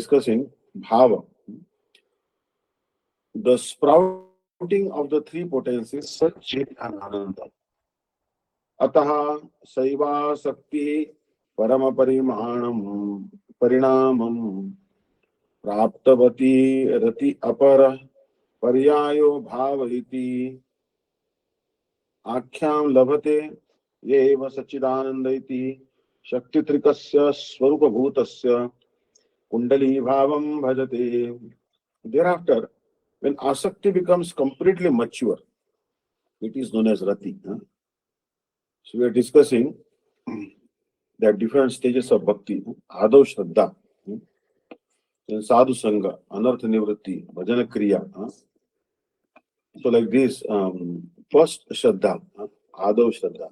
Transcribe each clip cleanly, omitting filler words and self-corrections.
discussing bhava, the sprouting of the three potencies, Sat, Chit and Ananda. Ataha Saiva Sakti Parama Parimanam Parinamam Praptavati Rati Apara Paryayo Bhavahiti Akhyam Labhate Yeva Sachidananda Shakti Trikasya Swarupa Bhutasya Kundali Bhavam Bhajate. Thereafter, when Asakti becomes completely mature, it is known as Rati. So we are discussing the different stages of Bhakti. Adav Shraddha, then Sadhu Sangha, Anartha Nivritti, Bhajana Kriya. So like this, first Shraddha, Adav Shraddha.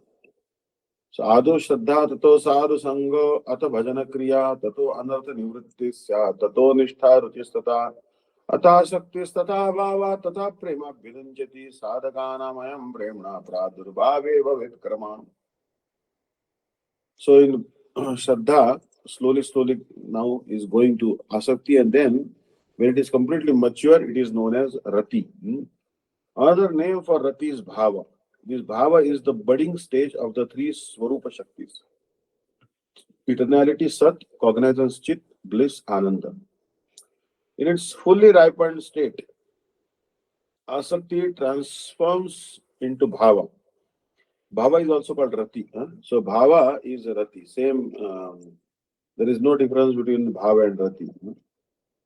So Adav Shraddha, Tato Sadhu Sangha, Ata Bhajana Kriya, Tato Anartha Nivritti, Tato Nishtha Ruchistata, Ata Shaktistata Bhava, Tata Prema Bhidanjati, Sadhakana Mayam Premna Pradurbhave Bhavet Krama. So in Shraddha, slowly now is going to Asakti, and then when it is completely mature, it is known as Rati. Another name for Rati is Bhava. This Bhava is the budding stage of the three Swarupa Shaktis. Eternality, Sat, cognizance, Chit, bliss, Ananda. In its fully ripened state, Asakti transforms into Bhava. Bhava is also called Rati. So Bhava is Rati. Same, there is no difference between Bhava and Rati.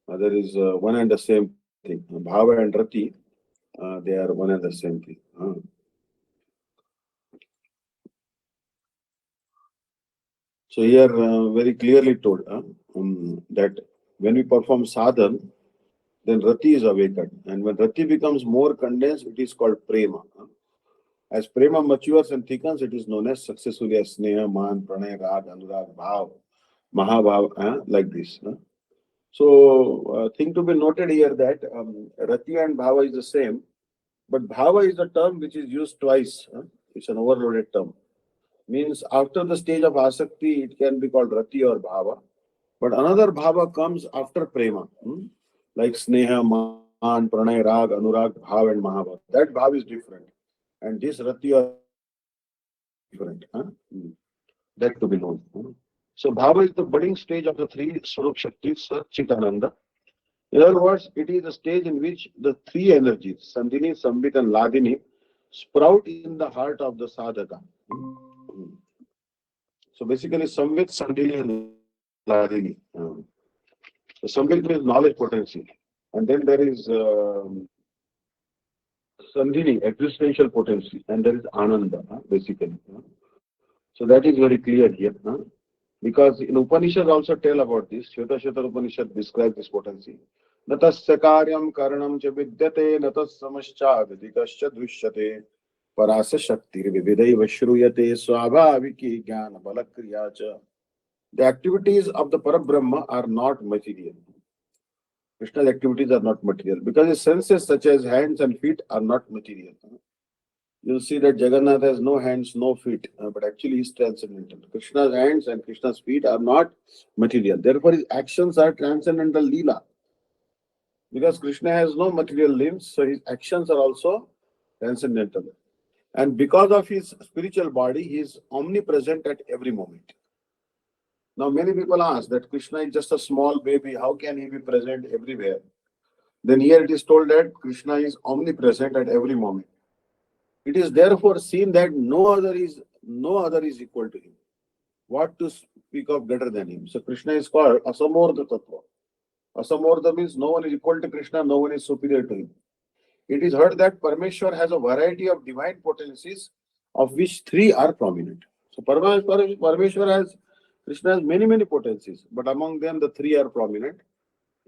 There is one and the same thing. Bhava and Rati, they are one and the same thing. So here very clearly told that when we perform sadhan, then Rati is awakened. And when Rati becomes more condensed, it is called Prema. As Prema matures and thickens, it is known as successfully as Sneha, Man, Pranay, Rag, Anurag, Bhav, Mahabhav, like this. So, thing to be noted here that Rati and Bhava is the same, but Bhava is a term which is used twice. It's an overloaded term. Means after the stage of Asakti, it can be called Rati or Bhava. But another Bhava comes after Prema, like Sneha, Man, Pranay, Rag, Anurag, Bhav and Mahabhav. That Bhav is different. And this Rati or different. That to be known. So Bhava is the budding stage of the three Swarup Shaktis, Sat, Chit, Ananda. In other words, it is the stage in which the three energies, Sandhini, Sambit and Ladini, sprout in the heart of the sadhaka. So basically, Samvit, Sandhini and Ladini. So Sambit means knowledge potency. And then there is Sandhini, existential potency. And there is Ananda, basically. So that is very clear here. Because in Upanishad also tell about this. Shveta Upanishad describes this potency. Natasya karyam karanam cha vidyate natas samascha vidikascha drishyate parasa shaktir vividaiva shruyate swabhaviki jnana balakriya cha. The activities of the Parabrahma are not material. Krishna's activities are not material because his senses such as hands and feet are not material. You'll see that Jagannath has no hands, no feet, but actually he's transcendental. Krishna's hands and Krishna's feet are not material. Therefore, his actions are transcendental Leela. Because Krishna has no material limbs, so his actions are also transcendental. And because of his spiritual body, he is omnipresent at every moment. Now, many people ask that Krishna is just a small baby, how can he be present everywhere? Then here it is told that Krishna is omnipresent at every moment. It is therefore seen that no other is equal to him. What to speak of better than him? So Krishna is called Asamordha Tattva. Asamordha means no one is equal to Krishna, no one is superior to him. It is heard that Parmeshwar has a variety of divine potencies, of which three are prominent. So Parmeshwar has, Krishna has many potencies, but among them the three are prominent,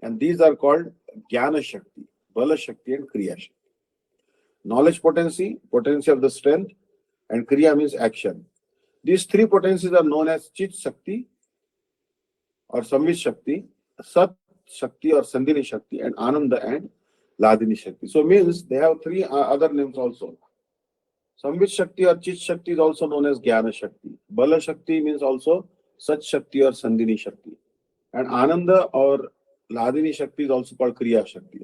and these are called Jnana Shakti, Bala Shakti and Kriya Shakti. Knowledge potency, potency of the strength, and Kriya means action. These three potencies are known as Chit Shakti or Samvit Shakti, Sat Shakti or Sandhini Shakti, and Ananda and Ladini Shakti. So means they have three other names also. Samvit Shakti or Chit Shakti is also known as Jnana Shakti. Bala Shakti means also Sat Shakti or Sandhini Shakti. And Ananda or Ladini Shakti is also called Kriya Shakti.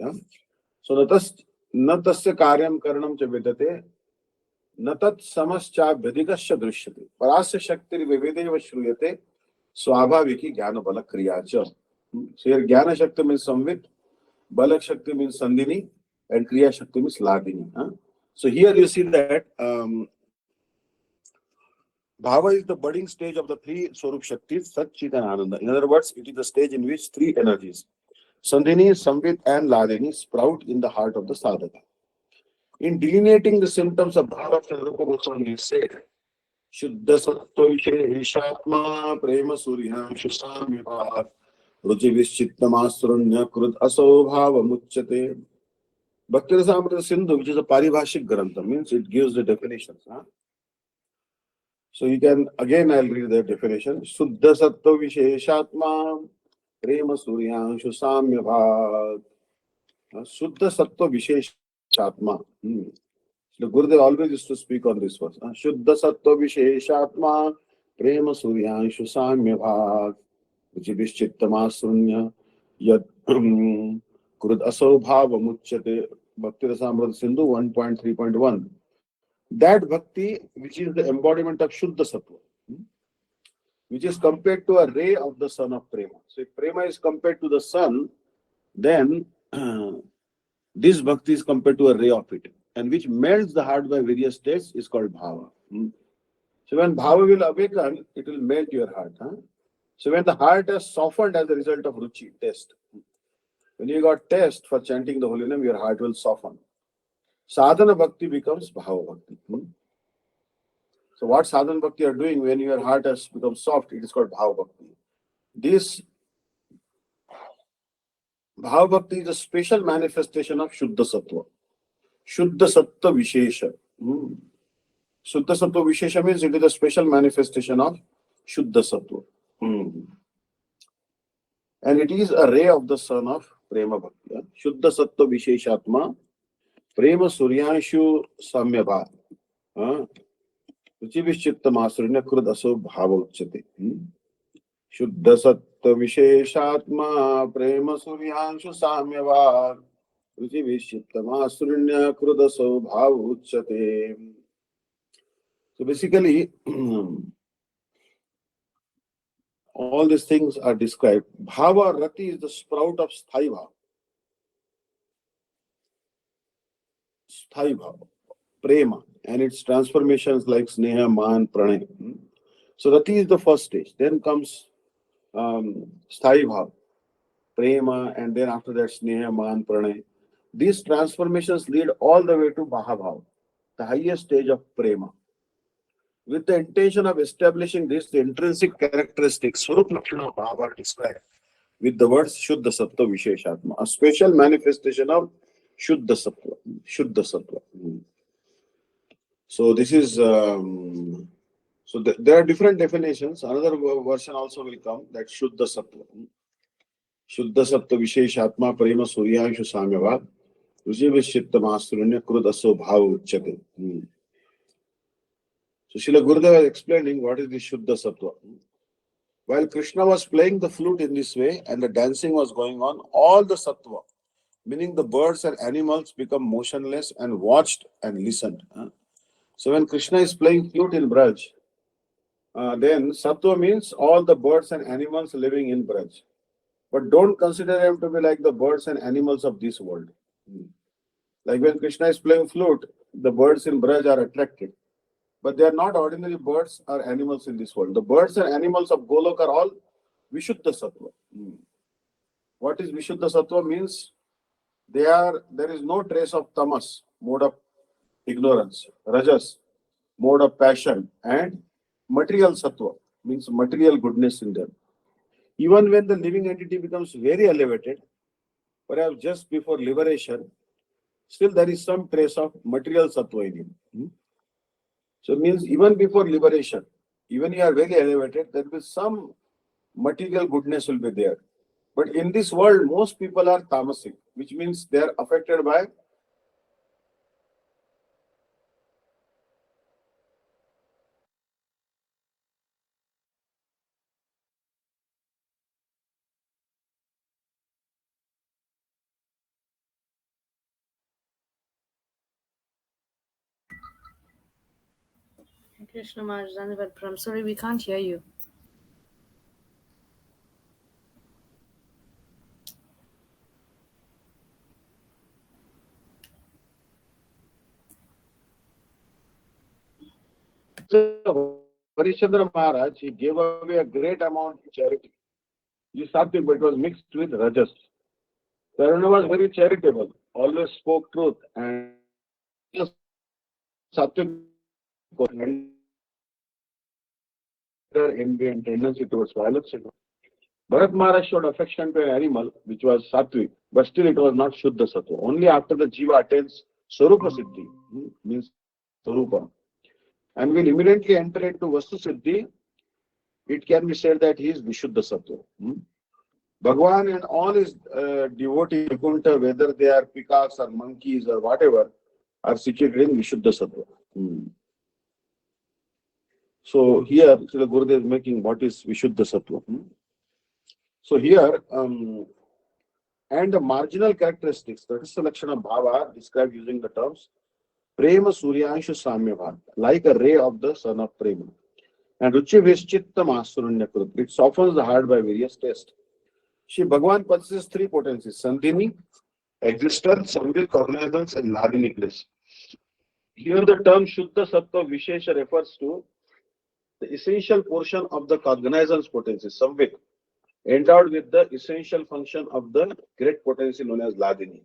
So na tasya karyam karanam cha vedate, na tat samascha bhedigasya drishyate. Parasya Shakti vivedeva shruyate, swabhaviki jnana bala kriya cha. So here Jnana Shakti means Samvit, Balak Shakti means Sandhini, and Kriya Shakti means Ladini. So here you see that Bhava is the budding stage of the three Swarup Shaktis, Sat, Chit and Ananda. In other words, it is the stage in which three energies, Sandhini, Samvit and Ladini, sprout in the heart of the sadhaka. In delineating the symptoms of Bhava, Rupa Goswami said, Shuddha Sattva Vishatma Prema Surya Shusamya Ruchi Vishchittamasrunya Krut Aso Bhava Muchyate. Bhakti Rasamrita Sindhu, which is a paribhashik grantha, means it gives the definitions. So you can, again I'll read the definition. Suddha Sattva Visheshatma Prema Suryanshu Samya Bhav. Suddha Sattva Visheshatma. The Gurudev always used to speak on this verse. Shuddha Sattva Visheshatma Prema Suryanshu Samya Bhav. Vishchittamasrunya Yad Krud Aso Bhava Muchyate. Bhakti Rasamrita Sindhu 1.3.1. That bhakti, which is the embodiment of Shuddha Sattva, which is compared to a ray of the sun of Prema. So if Prema is compared to the sun, then this bhakti is compared to a ray of it, and which melts the heart by various states is called Bhava. So when Bhava will awaken, it will melt your heart. So when the heart has softened as a result of Ruchi, taste. When you got taste for chanting the holy name, your heart will soften. Sadhana bhakti becomes Bhava bhakti. So what sadhana bhakti you are doing when your heart has become soft, it is called Bhava bhakti. This Bhava bhakti is a special manifestation of Shuddha Sattva. Shuddha Sattva Vishesha. Shuddha Sattva Vishesha means it is a special manifestation of Shuddha Sattva. And it is a ray of the sun of Prema Bhakti. Shuddha Sattva Visheshatma Prema Suryanshu Samyabha. Ruchivishchittamasrina Krud Aso Bhava Uchyate. Shuddha Sattva Visheshatma Prema Suryanshu Samyabha. Ruchivishchittamasrina Krud Aso Bhava Uchyate. So basically, all these things are described. Bhava Rati is the sprout of Sthai Bhava. Sthai Bhava, Prema, and its transformations like Sneha, Man, Pranay. So Rati is the first stage. Then comes Sthai Bhava, Prema, and then after that Sneha, Man, Pranay. These transformations lead all the way to Mahabhava, the highest stage of Prema. With the intention of establishing this, the intrinsic characteristics, Swarup Lakshana of Bhava are described with the words Shuddha Sattva Visheshatma, a special manifestation of Shuddha Sattva. Shuddha Sattva. So this is, there are different definitions. Another version also will come, that Shuddha Sattva. Shuddha Sattva Visheshatma Prema Suryanshu Samyava Rujivishitta Masuranya Krud Aso Bhava Uchyate. So Srila Gurudev was explaining what is the Shuddha Sattva. While Krishna was playing the flute in this way and the dancing was going on, all the Sattva, meaning the birds and animals, become motionless and watched and listened. So when Krishna is playing flute in Braj, then Sattva means all the birds and animals living in Braj. But don't consider them to be like the birds and animals of this world. Like when Krishna is playing flute, the birds in Braj are attracted. But they are not ordinary birds or animals in this world. The birds and animals of Golok are all Vishuddha Sattva. What is Vishuddha Sattva means? There is no trace of tamas, mode of ignorance, rajas, mode of passion, and material sattva, means material goodness in them. Even when the living entity becomes very elevated, perhaps just before liberation, still there is some trace of material sattva in him. So it means even before liberation, even you are very elevated, there will be some material goodness will be there. But in this world, most people are tamasic, which means they are affected by Krishna Maharaj, I'm sorry, we can't hear you. Harishchandra Maharaj, he gave away a great amount in charity. He sattvic, but it was mixed with rajas. Karuna was very charitable, always spoke truth, and sattvic envy and tendency towards violence. Bharat Maharaj showed affection to an animal which was sattvic, but still it was not Shuddha Sattva. Only after the Jiva attains Swarupa Siddhi, means Swarupa, and will immediately enter into Vastu Siddhi, it can be said that he is Vishuddha Sattva. Bhagwan and all his devotees, whether they are peacocks or monkeys or whatever, are situated in Vishuddha Sattva. So here, Srila Gurudev is making what is Vishuddha Sattva. So here, and the marginal characteristics, that is the Lakshana Bhava, described using the terms Prema Suryanshu Samya Bhav, like a ray of the sun of Prema. And Ruchi Vishchittam Asuranyakrut, it softens the heart by various tests. Shri Bhagavan possesses three potencies: Sandhini, existence, Samvit, cognizance, and Ladini bliss. Here the term Shuddha Sattva Vishesha refers to the essential portion of the cognizance potency, Samvit, endowed with the essential function of the great potency known as Ladini.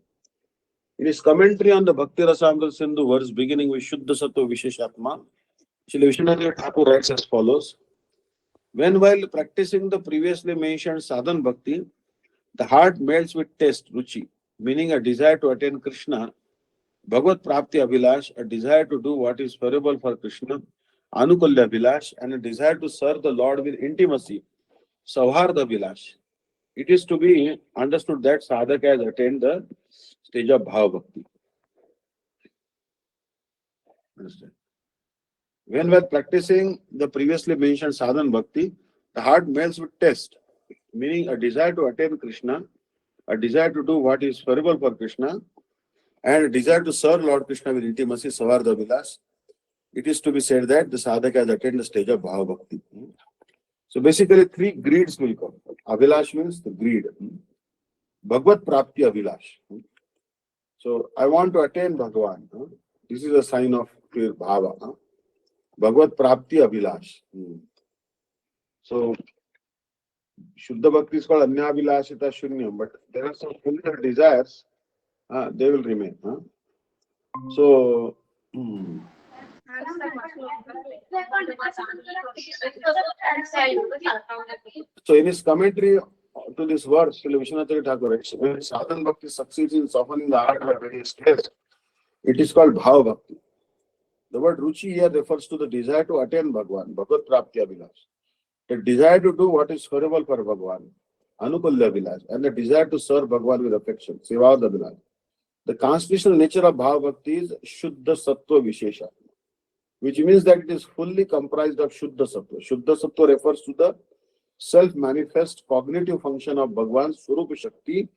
In his commentary on the Bhakti Rasamrita Sindhu verse beginning with Shuddha Sattva Visheshatma, Shri Vishnu Thakur writes as follows: when while practicing the previously mentioned sadhan bhakti, the heart melts with taste, ruchi, meaning a desire to attain Krishna, Bhagavad Prapti Abhilash, a desire to do what is favorable for Krishna, Anukulya Abhilash, and a desire to serve the Lord with intimacy, Sauhardha Abhilash. It is to be understood that sadhaka has attained the stage of Bhava Bhakti. Understand? When while practicing the previously mentioned sadhan bhakti, the heart melts with taste, meaning a desire to attain Krishna, a desire to do what is favorable for Krishna, and a desire to serve Lord Krishna with intimacy, Savarda Vilas. It is to be said that the sadhaka has attained the stage of Bhava Bhakti. So basically, three greeds will come. Abhilash means the greed. Bhagavad Prapti Abhilash. So I want to attain Bhagavan. This is a sign of clear Bhava. Bhagavad Prapti Abhilash. So Shuddha Bhakti is called Anya Abhilashita Shunyam, but there are some similar desires, they will remain. So, so in his commentary to this verse, Srila Vishnu Thakur writes, when sadhan bhakti succeeds in softening the heart by various tests, it is called Bhava Bhakti. The word Ruchi here refers to the desire to attain Bhagwan, Bhagavad Prapti Abhilash. The desire to do what is favorable for Bhagwan, Anukulya Abhilash, and the desire to serve Bhagwan with affection, Sevavad Abhilash. The constitutional nature of Bhava Bhakti is Shuddha Sattva Vishesha, which means that it is fully comprised of Shuddha Sattva. Shuddha Sattva refers to the self-manifest cognitive function of Bhagwan's Swarupa Shakti,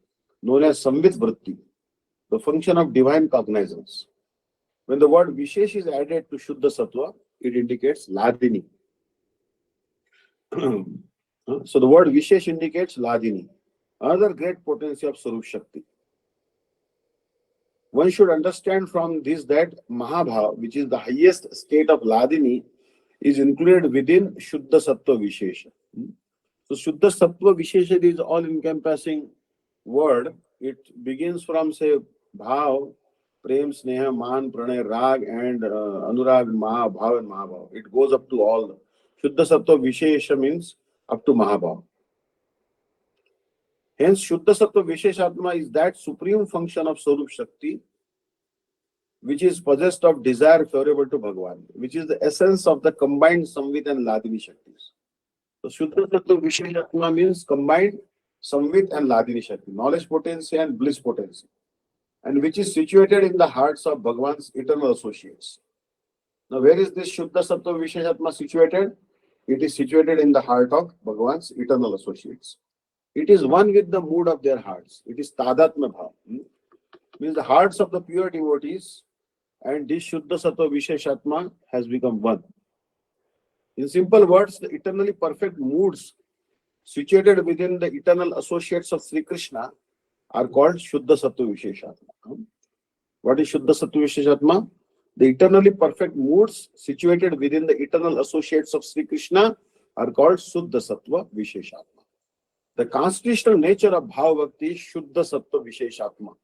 known as Samvit Vritti, the function of divine cognizance. When the word Vishesh is added to Shuddha Sattva, it indicates Ladini. So the word Vishesh indicates Ladini, another great potency of Swarupa Shakti. One should understand from this that Mahabhav, which is the highest state of Ladini, is included within Shuddha Sattva Vishesha. So Shuddha Sattva Vishesha is all-encompassing word. It begins from, say, Bhav, Prem, Sneha, Man, Pranay, Rag, and Anurag, Mahabhav, and Mahabhav. It goes up to all. Shuddha Sattva Vishesha means up to Mahabhav. Hence, Shuddha Sattva Visheshatma is that supreme function of Swarup Shakti, which is possessed of desire favorable to Bhagavan, which is the essence of the combined Samvit and Ladini Shaktis. So, Shuddha Sattva Visheshatma means combined Samvit and Ladini Shakti, knowledge potency and bliss potency, and which is situated in the hearts of Bhagavan's eternal associates. Now, where is this Shuddha Sattva Visheshatma situated? It is situated in the heart of Bhagavan's eternal associates. It is one with the mood of their hearts. It is Tadatma Bhav. Means the hearts of the pure devotees and this Shuddha Sattva Visheshatma has become one. In simple words, the eternally perfect moods situated within the eternal associates of Sri Krishna are called Shuddha Sattva Visheshatma. What is Shuddha Sattva Visheshatma? The eternally perfect moods situated within the eternal associates of Sri Krishna are called Shuddha Sattva Visheshatma. The constitutional nature of Bhava Bhakti is Shuddha Sattva Visheshatma.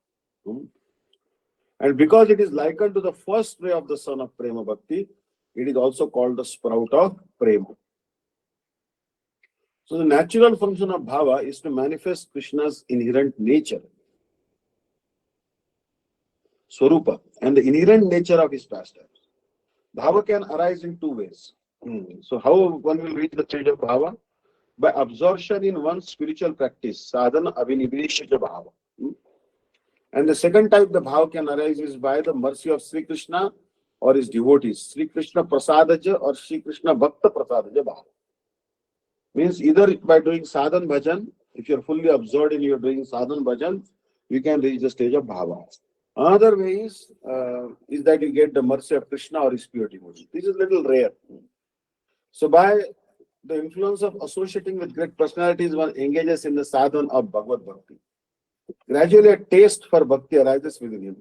And because it is likened to the first ray of the sun of Prema Bhakti, it is also called the sprout of Prema. So the natural function of Bhava is to manifest Krishna's inherent nature, Swarupa, and the inherent nature of his pastimes. Bhava can arise in two ways. So how one will reach the stage of Bhava? By absorption in one's spiritual practice, sadhana aviniveshaja bhava. And the second type the bhava can arise is by the mercy of Sri Krishna or his devotees, Sri Krishna prasadaja or Sri Krishna bhakta prasadaja bhava. Means either by doing sadhan bhajan, if you're fully absorbed in your doing sadhan bhajan, you can reach the stage of bhava. Another way is that you get the mercy of Krishna or his pure devotee. This is little rare. So by the influence of associating with great personalities, one engages in the sadhana of Bhagavad Bhakti. Gradually, a taste for Bhakti arises within him.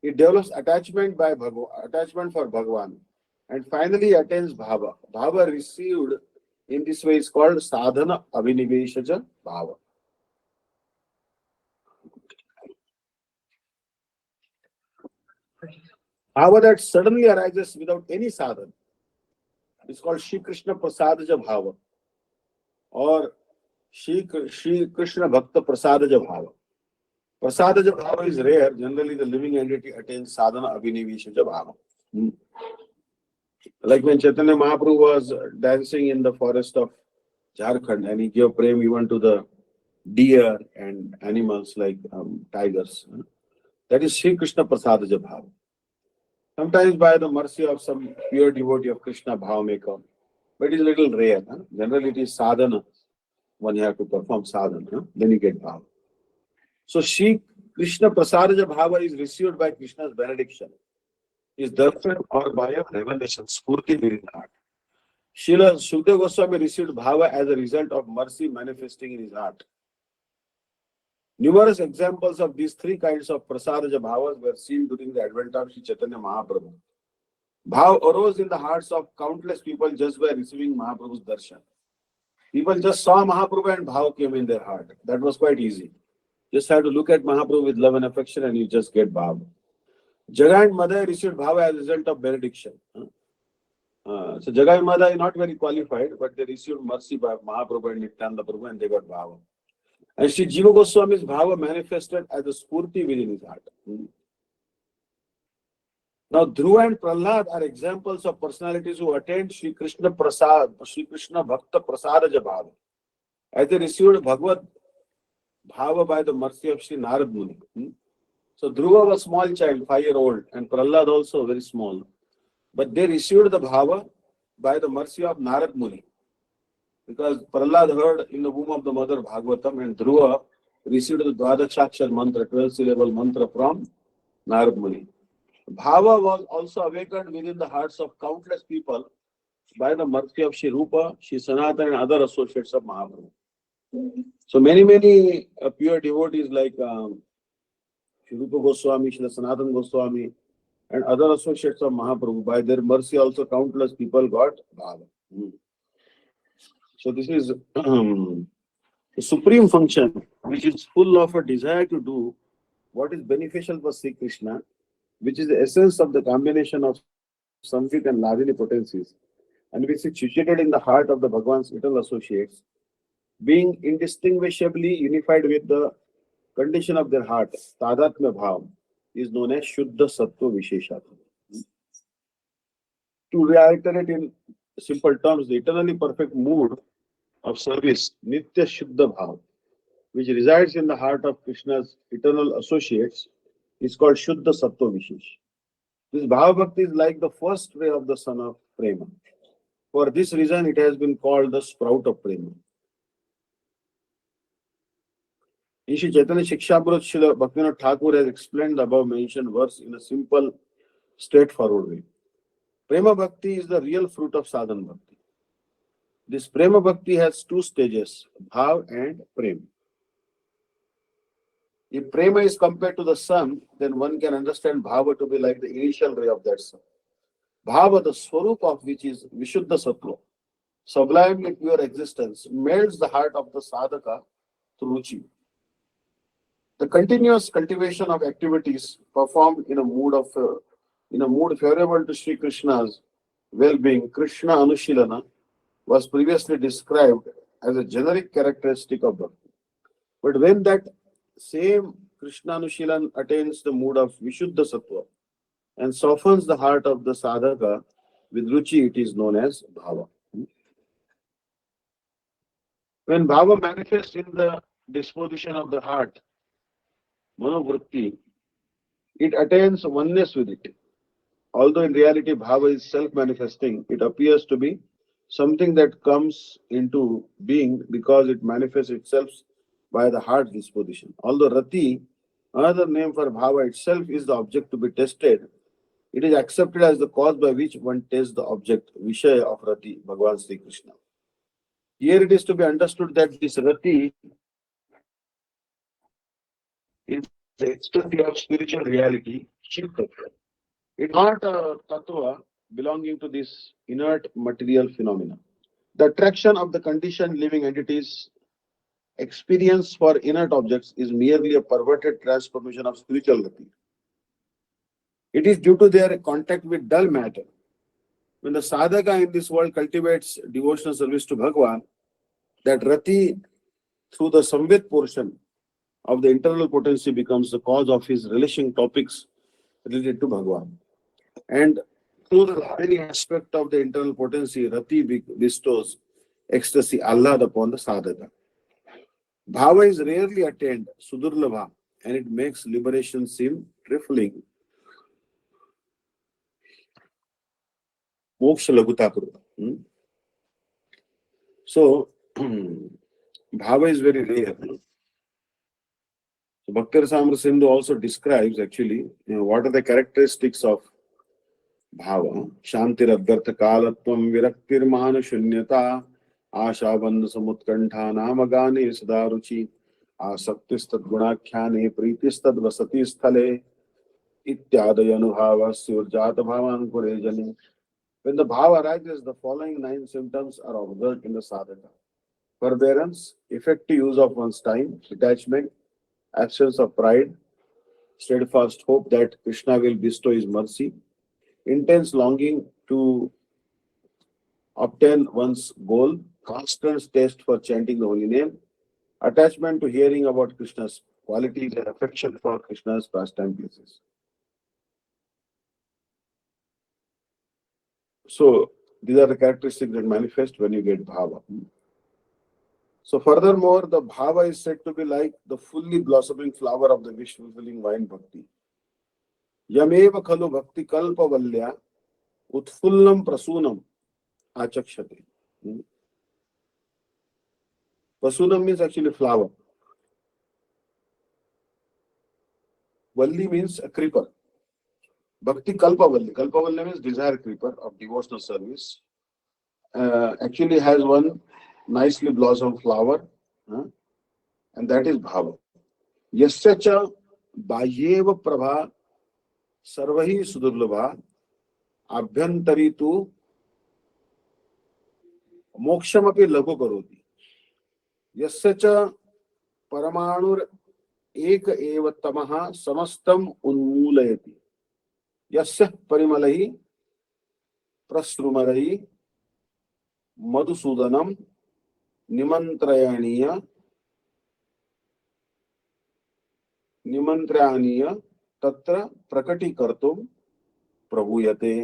He develops attachment for Bhagavan, and finally attains Bhava. Bhava received in this way is called sadhana aviniveshaja bhava. Bhava that suddenly arises without any sadhana is called Shri Krishna prasadaja bhava or Shri Krishna bhakta prasadaja bhava. Prasadaja bhava is rare. Generally, the living entity attains sadhana aviniveshaja bhava. Like when Chaitanya Mahaprabhu was dancing in the forest of Jharkhand and he gave prem even to the deer and animals like tigers. That is Shri Krishna prasadaja bhava. Sometimes by the mercy of some pure devotee of Krishna, bhava may come. But it is a little rare. Generally, it is sadhana. When you have to perform sadhana, then you get bhava. So Shri Krishna prasadaja bhava is received by Krishna's benediction. Is therefore or by a revelation, spurti within the heart. Srila Sukadeva Goswami received bhava as a result of mercy manifesting in his heart. Numerous examples of these three kinds of prasadaja bhavas were seen during the advent of Sri Chaitanya Mahaprabhu. Bhav arose in the hearts of countless people just by receiving Mahaprabhu's darshan. People just saw Mahaprabhu and bhav came in their heart. That was quite easy. Just have to look at Mahaprabhu with love and affection and you just get bhav. Jagai and Madai received bhava as a result of benediction. So Jagai and Madai are not very qualified, but they received mercy by Mahaprabhu and Nityananda Prabhu and they got bhava. And Sri Jiva Goswami's bhava manifested as a spurti within his heart. Now Dhruva and Prahlad are examples of personalities who attained Sri Krishna Bhakta Prasadaja Bhava, as they received Bhagavad Bhava by the mercy of Sri Narad Muni. So Dhruva was a small child, 5-year-old, and Prahlad also very small. But they received the Bhava by the mercy of Narad Muni. Because Prahlad heard in the womb of the mother Bhagavatam and Dhruva received the Dvadashakshar mantra, 12-syllable mantra from Narad Muni. Bhava was also awakened within the hearts of countless people by the mercy of Shri Rupa, Shri Sanatana and other associates of Mahaprabhu. So many pure devotees like Shri Rupa Goswami, Shri Sanatana Goswami and other associates of Mahaprabhu, by their mercy also countless people got Bhava. So this is the supreme function which is full of a desire to do what is beneficial for Sri Krishna, which is the essence of the combination of Samvit and Ladini potencies, and which is situated in the heart of the Bhagavan's eternal associates, being indistinguishably unified with the condition of their heart, Tadatmya Bhav, is known as Shuddha Sattva Visheshatma. To reiterate in simple terms, the eternally perfect mood of service, Nitya Shuddha Bhav, which resides in the heart of Krishna's eternal associates, is called Shuddha Sattva Vishesh. This Bhava Bhakti is like the first ray of the sun of Prema. For this reason, it has been called the sprout of Prema. In Shri Chaitanya Shikshamrut, Srila Bhaktivinoda Thakur has explained the above mentioned verse in a simple, straightforward way. Prema Bhakti is the real fruit of Sadhana Bhakti. This Prema Bhakti has two stages, Bhav and Prem. If Prema is compared to the sun, then one can understand Bhava to be like the initial ray of that sun. Bhava, the Swarup of which is Vishuddha Sattva, sublimely pure existence, melts the heart of the sadhaka through ruchi. The continuous cultivation of activities performed in a mood favorable to Sri Krishna's well-being, Krishna Anushilana, was previously described as a generic characteristic of bhakti. But when that same Krishna Anushilan attains the mood of Vishuddha Sattva and softens the heart of the sadhaka with ruchi, it is known as bhava. When bhava manifests in the disposition of the heart, manovritti, it attains oneness with it. Although in reality bhava is self-manifesting, it appears to be something that comes into being because it manifests itself by the heart's disposition. Although rati, another name for bhava itself, is the object to be tested, it is accepted as the cause by which one tests the object, Vishaya of rati, Bhagavan Sri Krishna. Here it is to be understood that this rati is the ecstasy of spiritual reality, Shiv Tattva. It's not a tattva belonging to this inert material phenomena. The attraction of the conditioned living entities experience for inert objects is merely a perverted transformation of spiritual rati. It is due to their contact with dull matter. When the sadhaka in this world cultivates devotional service to Bhagavan, that rati through the samvit portion of the internal potency becomes the cause of his relishing topics related to Bhagavan. And through the very aspect of the internal potency, rati bestows ecstasy, ahlad upon the sadhaka. Bhava is rarely attained, sudurlabha, and it makes liberation seem trifling. Moksha lagutakrita. So, bhava is very rare. So, Bhakti Rasamrita Sindhu also describes actually what are the characteristics of bhava. Shantir adgartha kalatvam viraktir mana shunyata आशा बंध समुत्कंठा नाम गाने सदा रुचि आसक्तिस्तद गुणाख्याने प्रीतिस्तद वसति स्थले इत्यादि अनुभावस्य उर्जात भावांकुरे जने. When the bhava arises, the following 9 symptoms are observed in the sadhaka: forbearance, effective use of one's time, detachment, absence of pride, steadfast hope that Krishna will bestow his mercy, intense longing to obtain one's goal, constant taste for chanting the holy name, attachment to hearing about Krishna's qualities, and affection for Krishna's pastime places. So, these are the characteristics that manifest when you get bhava. So, furthermore, the bhava is said to be like the fully blossoming flower of the wish-fulfilling vine bhakti. Yameva khalu bhakti kalpa valya utfullam prasunam achakshate. Prasunam means actually flower. Valli means a creeper. Bhakti Kalpavalli. Kalpavalli means desire creeper of devotional service. Actually has one nicely blossomed flower, and that is Bhava. Yasya cha bahyeva prabha sarvahi sudurlabha abhyantari tu mokshamapi lagu karoti. Yasya cha paramanur ek eva tamaha samastam unmulayati. Yasya parimalahi prasrumarhi madhusudanam निमंत्रयानीय तत्र प्रकटीकर्तुं प्रभूयते.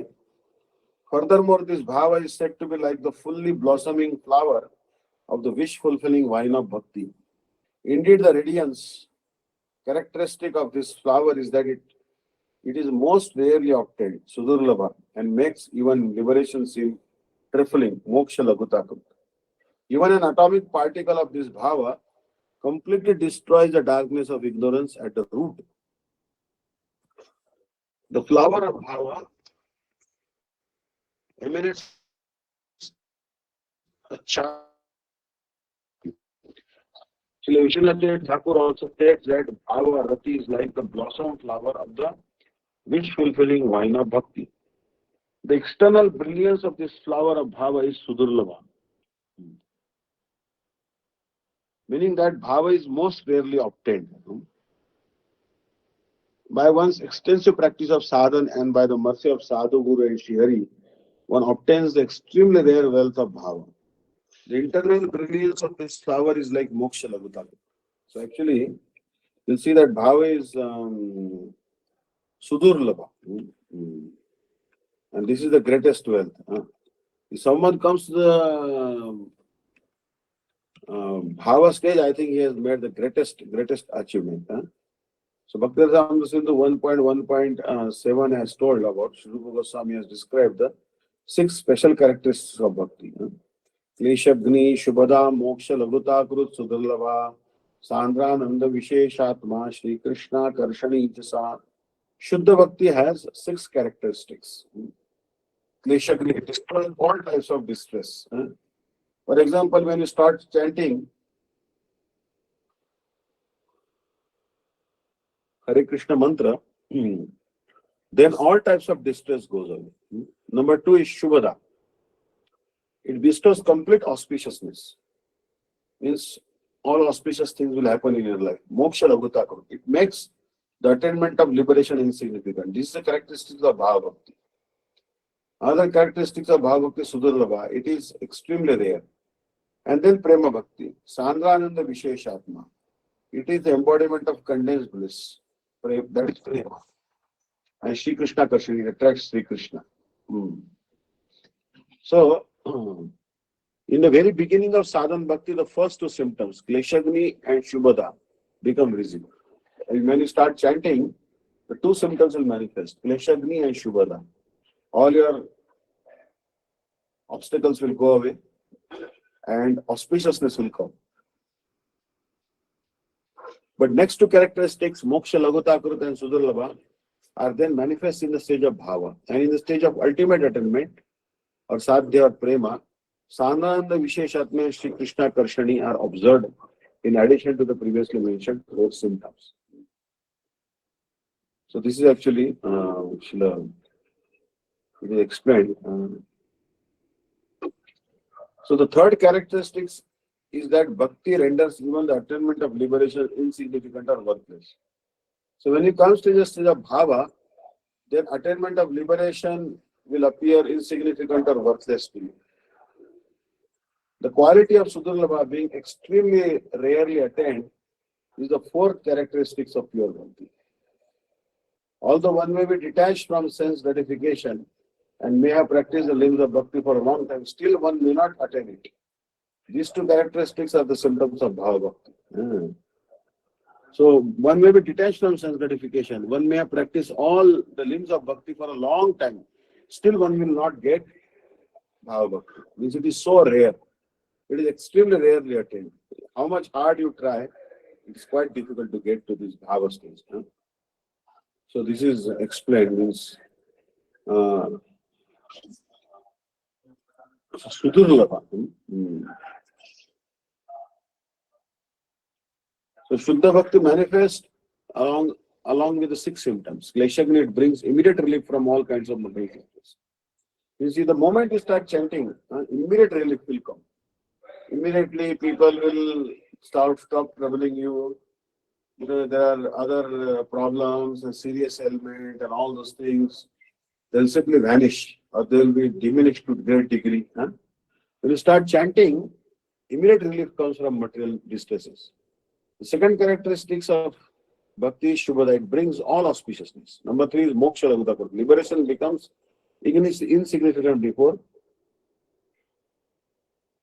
Furthermore, this bhava is said to be like the fully blossoming flower of the wish-fulfilling vine of bhakti. Indeed, the radiance characteristic of this flower is that it is most rarely obtained, sudurlabha, and makes even liberation seem trifling, moksha lagutakum. Even an atomic particle of this bhava completely destroys the darkness of ignorance at the root. The flower of bhava emanates Acha. Shri Vishwanath Thakur also states that Bhava Rati is like the blossom flower of the wish-fulfilling vine of bhakti. The external brilliance of this flower of Bhava is Sudurlava, meaning that Bhava is most rarely obtained. By one's extensive practice of sadhana and by the mercy of Sadhu, Guru and Shrihari, one obtains the extremely rare wealth of Bhava. The internal brilliance of this flower is like moksha lagutaka. So actually, you'll see that Bhava is Sudurlabha. And this is the greatest wealth. If someone comes to the Bhava stage, I think he has made the greatest achievement. So Bhakti-Rasamrita Sindhu 1.1.7 has told about, Sri Rupa Goswami has described the 6 special characteristics of bhakti. Kleshagni, Shubhada, Moksha, Lagutakrut, Sudurlava, Sandrananda, Visheshatma, Shri Krishna, Karshani, Jasa. Shuddha Bhakti has 6 characteristics. Kleshagni, it destroys all types of distress. For example, when you start chanting Hare Krishna mantra, then all types of distress goes away. Number 2 is Shubhada. It bestows complete auspiciousness. Means all auspicious things will happen in your life. Moksha Lagutakrut. It makes the attainment of liberation insignificant. This is the characteristics of Bhava Bhakti. Other characteristics of Bhava Bhakti Sudurlabha, it is extremely rare. And then Prema Bhakti, Sandrananda Visheshatma. It is the embodiment of condensed bliss. That is Prema. And Shri Krishna Karshani, it attracts Shri Krishna. So, in the very beginning of sadhana bhakti, the first 2 symptoms, Kleshagni and Shubhada, become visible. And when you start chanting, the 2 symptoms will manifest, Kleshagni and Shubhada. All your obstacles will go away and auspiciousness will come. But next 2 characteristics, Moksha, Lagutakrut and Sudurlabha, are then manifest in the stage of Bhava. And in the stage of ultimate attainment, or Sadhya or Prema, Sananda Visheshatma and Shri Krishna Karshani are observed in addition to the previously mentioned 4 symptoms. So this is actually it is explained. So the third characteristics is that bhakti renders even the attainment of liberation insignificant or worthless. So when it comes to the stage of bhava, then attainment of liberation will appear insignificant or worthless to you. The quality of Sudurlabha being extremely rarely attained is the 4th characteristics of pure bhakti. Although one may be detached from sense gratification and may have practiced the limbs of bhakti for a long time, still one may not attain it. These 2 characteristics are the symptoms of bhava bhakti. So one may be detached from sense gratification. One may have practiced all the limbs of bhakti for a long time. Still one will not get bhava bhakti. Means it is so rare. It is extremely rarely attained. How much hard you try, it is quite difficult to get to this bhava stage. So this is explained. Means Sudurlabha. So Shuddha Bhakti manifests along with the 6 symptoms. Kleshagni, it brings immediate relief from all kinds of material distress. You see, the moment you start chanting, immediate relief will come. Immediately people will stop troubling you. There are other problems, a serious ailment and all those things. They'll simply vanish or they'll be diminished to a great degree. When you start chanting, immediate relief comes from material distresses. The second characteristics of bhakti is Shubhada. It brings all auspiciousness. Number 3 is Moksha Lagutakrut. Liberation becomes insignificant before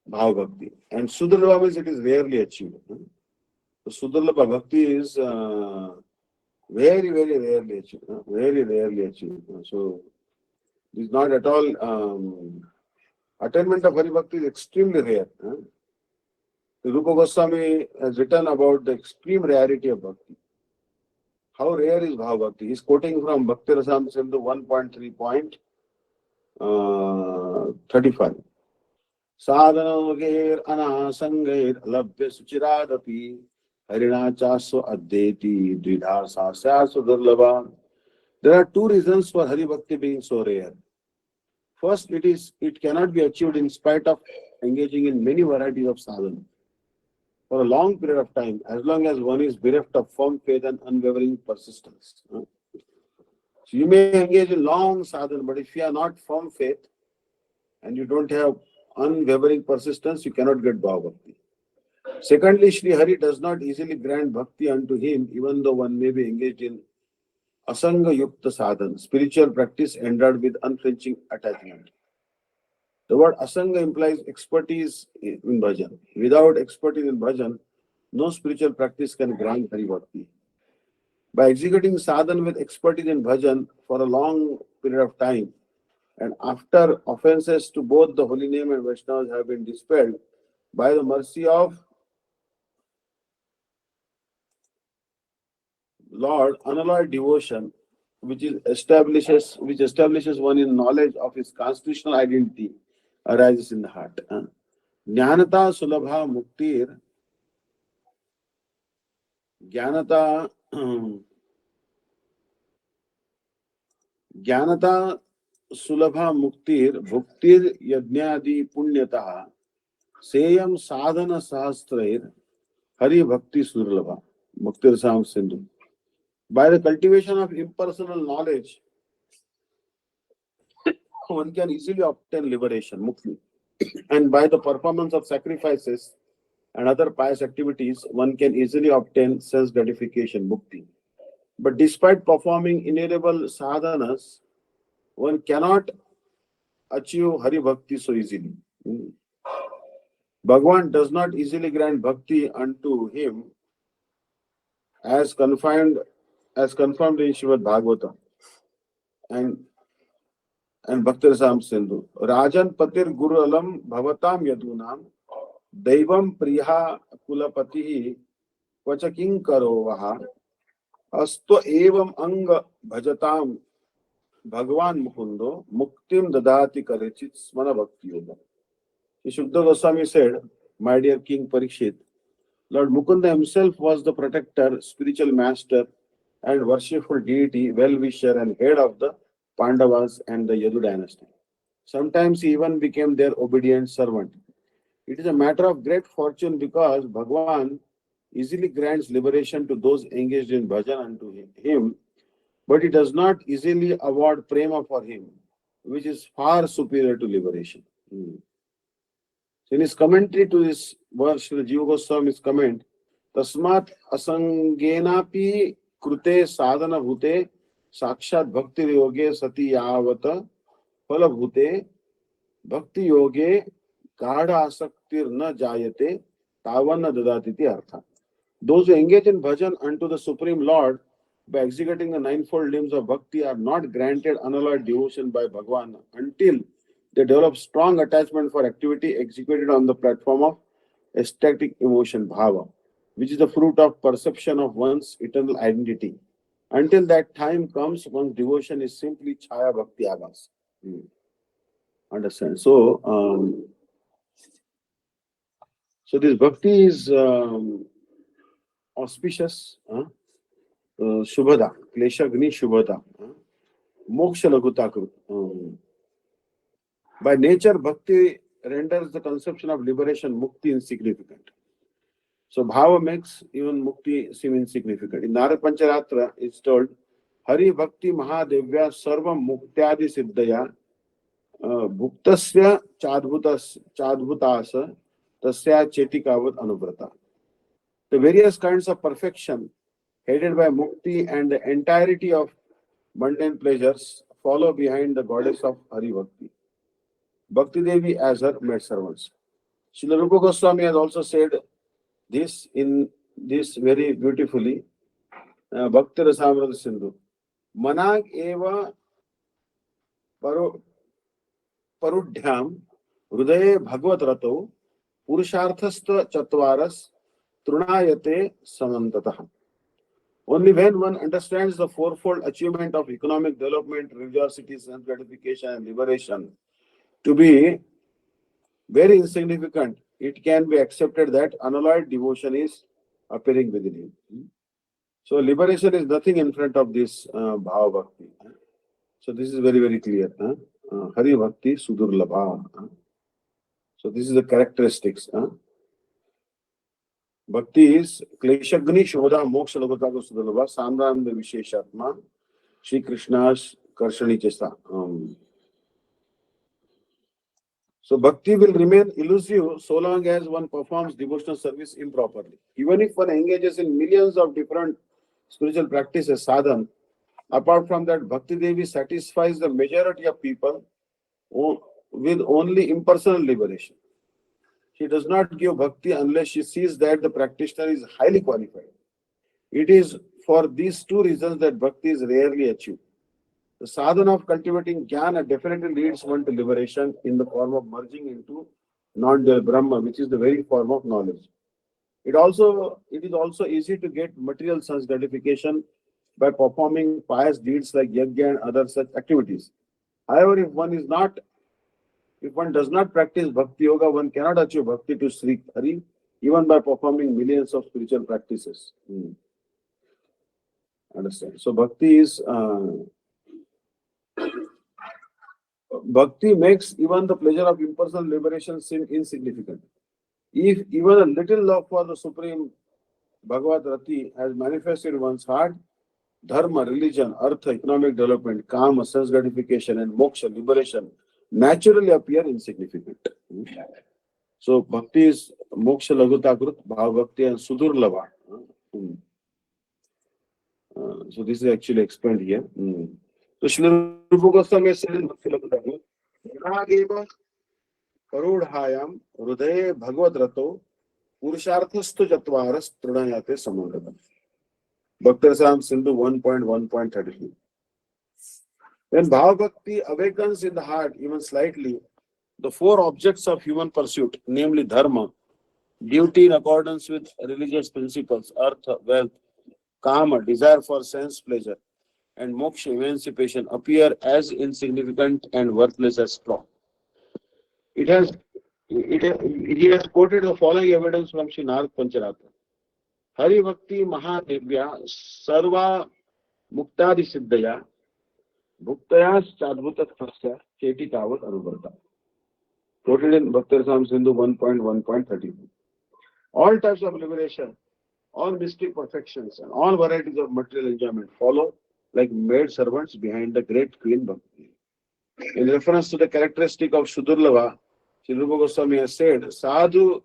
Bhava Bhakti. And Sudurlabha means it is rarely achieved. So Sudurlabha Bhakti is very, very rarely achieved. Very rarely achieved. So this is not at all. Attainment of Hari Bhakti is extremely rare. Rupa Goswami has written about the extreme rarity of bhakti. How rare is Bhava Bhakti? He is quoting from Bhakti Rasamrita Sindhu 1.3.35. Sadhanoger anasangair labhya suchiradapi harina chaso addeti dvidha sasya sudurlabha. There are two reasons for Hari Bhakti being so rare. First, it cannot be achieved in spite of engaging in many varieties of sadhana for a long period of time, as long as one is bereft of firm faith and unwavering persistence. So you may engage in long sadhana, but if you are not firm faith and you don't have unwavering persistence, you cannot get Bhava Bhakti. Secondly, Sri Hari does not easily grant bhakti unto him, even though one may be engaged in Asanga Yukta Sadhana, spiritual practice endowed with unflinching attachment. The word Asanga implies expertise in bhajan. Without expertise in bhajan, no spiritual practice can grant Hari Bhakti. By executing sadhana with expertise in bhajan for a long period of time, and after offenses to both the holy name and Vaishnavas have been dispelled, by the mercy of Lord, unalloyed devotion, which establishes one in knowledge of his constitutional identity, arises in the heart. Jnanata sulabha muktir, jnanata Jnanata sulabha muktir bhuktir yajnadi punyataha seyam sadhana sahasrair hari bhakti surlabha muktir sam sindhu. By the cultivation of impersonal knowledge, one can easily obtain liberation, mukti. And by the performance of sacrifices and other pious activities, one can easily obtain sense gratification, mukti. But despite performing innumerable sadhanas, one cannot achieve Hari Bhakti so easily. Bhagwan does not easily grant bhakti unto him as confined as confirmed in Srimad Bhagavatam and Bhakti Rasam Sindhu. Rajan Patir Guru Alam Bhavatam Yadunam Daivam Priya Kulapati Vachaking Karo Vaha Asto Evam Anga Bhajatam Bhagwan Mukundo Muktim Dadati Karechit Smana Bhakti Yoga. Shukta Goswami said, my dear King Parikshit, Lord Mukunda himself was the protector, spiritual master, and worshipful deity, well-wisher, and head of the Pandavas and the Yadu dynasty. Sometimes he even became their obedient servant. It is a matter of great fortune because Bhagwan easily grants liberation to those engaged in bhajan unto him, but he does not easily award prema for him, which is far superior to liberation. In his commentary to this verse, Srila Jiva Goswami's comment, Tasmat asangenapi krute sadhana bhute sakshat bhakti yoge sati yavata phala bhute bhakti yoge gada asaktir na jayate tavanna dadatiti artha. Those who engage in bhajan unto the Supreme Lord by executing the ninefold limbs of bhakti are not granted unalloyed devotion by Bhagwan until they develop strong attachment for activity executed on the platform of ecstatic emotion, bhava, which is the fruit of perception of one's eternal identity. Until that time comes, one's devotion is simply chaya bhakti abhas. Understand? So this bhakti is auspicious, shubhada, kleshagni shubhada, moksha lagutakru. By nature, bhakti renders the conception of liberation, mukti, insignificant. So bhava makes even mukti seem insignificant. In Narad Pancharatra, it's told, Hari Bhakti Mahadevya Sarva Muktyadi Siddhaya Bhuktasya Chadbhutasa Tasya Chetikavad Anuvrata. The various kinds of perfection headed by mukti and the entirety of mundane pleasures follow behind the goddess of Hari Bhakti. Bhakti Devi as her maidservants. Srila Rupa Goswami has also said this in this very beautifully. Bhakti Rasamrita Sindhu. Manag eva parudhyam hrudaye bhagavad rato purusharthastha chatvaras trunayate samantatah. Only when one understands the fourfold achievement of economic development, religiosity, self gratification, and liberation to be very insignificant, it can be accepted that unalloyed devotion is appearing within him. So liberation is nothing in front of this bhava bhakti. So this is very, very clear. Hari bhakti sudurlabha. So this is the characteristics. Bhakti is kleshagni shodha moksha lagata sudurlabha samrananda visheshatma Shri Krishna's karshani chesta. So bhakti will remain elusive so long as one performs devotional service improperly. Even if one engages in millions of different spiritual practices, sadhan, apart from that, Bhakti Devi satisfies the majority of people with only impersonal liberation. She does not give bhakti unless she sees that the practitioner is highly qualified. It is for these two reasons that bhakti is rarely achieved. The sadhana of cultivating jnana definitely leads one to liberation in the form of merging into non-dual Brahma, which is the very form of knowledge. It is also easy to get material sense gratification by performing pious deeds like yajna and other such activities. However, if one does not practice bhakti yoga, one cannot achieve bhakti to Sri Hari even by performing millions of spiritual practices. Understand? So bhakti makes even the pleasure of impersonal liberation seem insignificant. If even a little love for the Supreme Bhagavad Rati has manifested in one's heart, dharma, religion, artha, economic development, kama, sense gratification, and moksha, liberation, naturally appear insignificant. So bhakti is moksha lagutakrut, bhav bhakti and sudurlava. So this is actually explained here. So Srila Rupa Goswami said in Bhakti Lagutakrut, Nageva Karudhayam Hrudaye Bhagavad Rato Purusharthastu Jatvaras Trinayate Samangata. Bhakti Rasam Sindhu 1.1.33. When Bhava Bhakti awakens in the heart even slightly, the four objects of human pursuit, namely dharma, duty in accordance with religious principles, artha, wealth, kama, desire for sense pleasure, and moksha, emancipation, appear as insignificant and worthless as straw. He has quoted the following evidence from Sri Narad Pancharatra. Hari Bhakti Mahadevya Sarva Muktadi Siddhaya Bhuktayas Chadbhutasya Cheti Tavat Anuvarta. Quoted in Bhakti Rasam Sindhu 1.1.32. All types of liberation, all mystic perfections, and all varieties of material enjoyment follow like maid servants behind the great Queen Bhakti. In reference to the characteristic of Sudurlava, Sri Rupa Goswami has said, Sadhu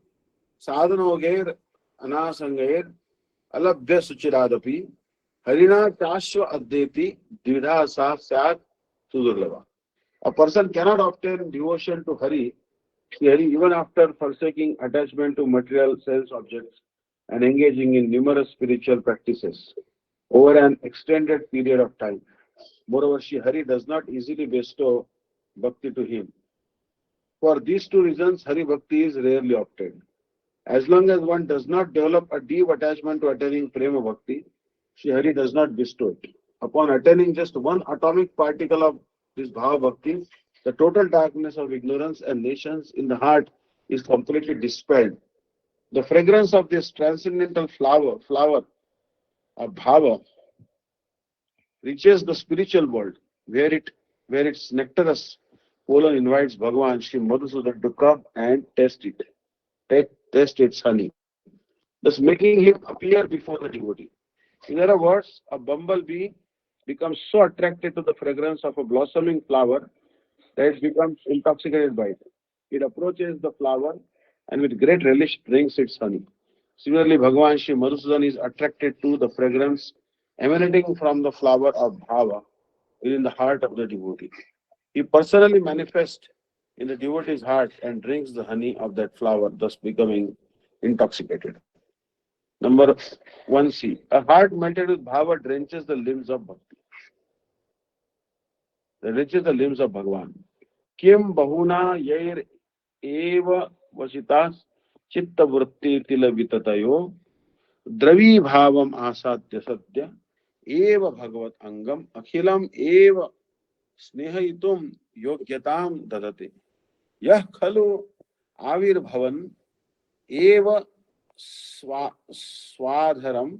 sadhanoger anasangair alabhya suchiradapi harina chashva addeti dvidha sa syat Sudurlava. A person cannot obtain devotion to Hari even after forsaking attachment to material sense objects and engaging in numerous spiritual practices over an extended period of time. Moreover, Shri Hari does not easily bestow bhakti to him. For these two reasons, Hari Bhakti is rarely obtained. As long as one does not develop a deep attachment to attaining Prema Bhakti, Shri Hari does not bestow it. Upon attaining just one atomic particle of this Bhava Bhakti, the total darkness of ignorance and nations in the heart is completely dispelled. The fragrance of this transcendental flower of Bhava reaches the spiritual world, where its nectarous pollen invites Bhagavan Sri Madhusudan to come and taste its honey, thus making him appear before the devotee. In other words, a bumblebee becomes so attracted to the fragrance of a blossoming flower that it becomes intoxicated by it. It approaches the flower and with great relish drinks its honey. Similarly, Bhagavan Sri Madhusudan is attracted to the fragrance emanating from the flower of Bhava within the heart of the devotee. He personally manifests in the devotee's heart and drinks the honey of that flower, thus becoming intoxicated. Number 1C. A heart melted with Bhava drenches the limbs of Bhakti. Drenches the limbs of Bhagavan. Kim bahuna yair eva vasitas chitta vritti tila vitatayo द्रवी भावम आसाद्य सत्य एव भगवत अंगम अखिलम एव स्नेहितुम योग्यताम ददते यह खलु आविर्भवन् एव स्वाधरम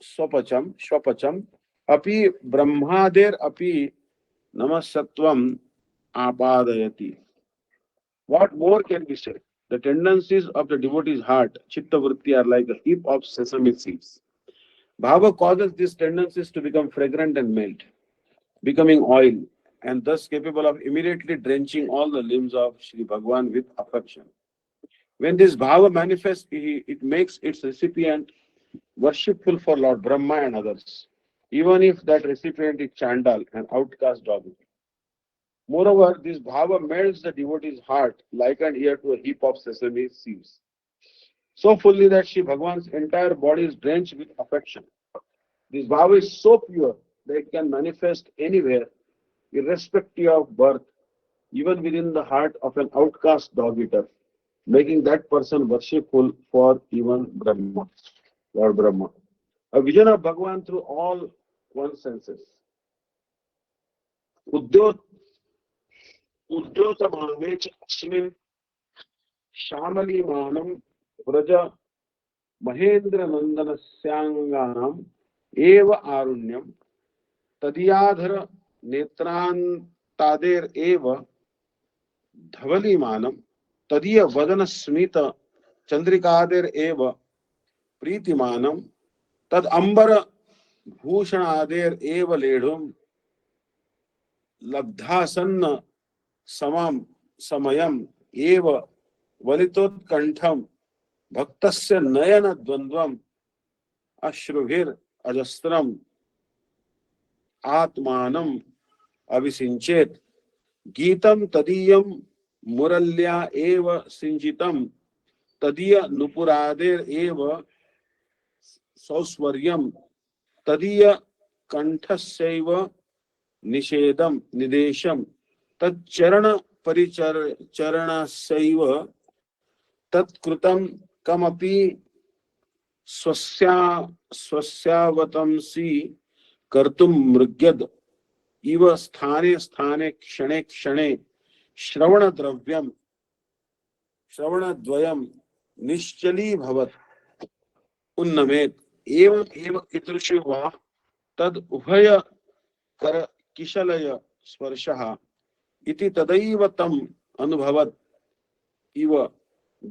स्वपचम अपि ब्रह्मादेर अपि नमस्सत्वम आपादयति. What more can be said? The tendencies of the devotee's heart, chitta vritti, are like a heap of sesame seeds. Bhava causes these tendencies to become fragrant and melt, becoming oil, and thus capable of immediately drenching all the limbs of Sri Bhagavan with affection. When this bhava manifests, it makes its recipient worshipful for Lord Brahma and others, even if that recipient is Chandal, an outcast dog. Moreover, this bhava melts the devotee's heart, likened here to a heap of sesame seeds, so fully that Sri Bhagavan's entire body is drenched with affection. This bhava is so pure that it can manifest anywhere, irrespective of birth, even within the heart of an outcast dog eater, making that person worshipful for even Brahma, Lord Brahma. A vision of Bhagavan through all one's senses. Udyot Udyotamane च अस्मिन् श्यामलीमानं व्रज महेन्द्रनन्दनस्यांगानाम् एव आरुण्यं तदीयाधर नेत्रान्तादेर एव धवलीमानं तदीय वदन स्मित चंद्रिकादेर एव प्रीतिमानं तद अंबर भूषणादेर एव लेढुम लब्धासन्न समाम समयम एव वलितोत्कंठम भक्तस्य नयन द्वंद्वम अश्रुभिर अजस्त्रम आत्मानम अभिसिंचेत गीतम तदीयम मुरल्या एव सिंचितम तदीय नुपुरादेर एव सौस्वर्यम तदीय कंठस्यैव निषेधम निदेशम तच्चरण परिचरणस्यैव तत्कृतं कमपि स्वस्यावतंसि कर्तुं मृग्यद इव स्थाने स्थाने क्षणे क्षणे श्रवणद्वयं निश्चली भवत् उन्नमेत् एवं एव कीदृशी वा तद उभय कर किशलय स्पर्शः इति तदैव तम अनुभवत् इव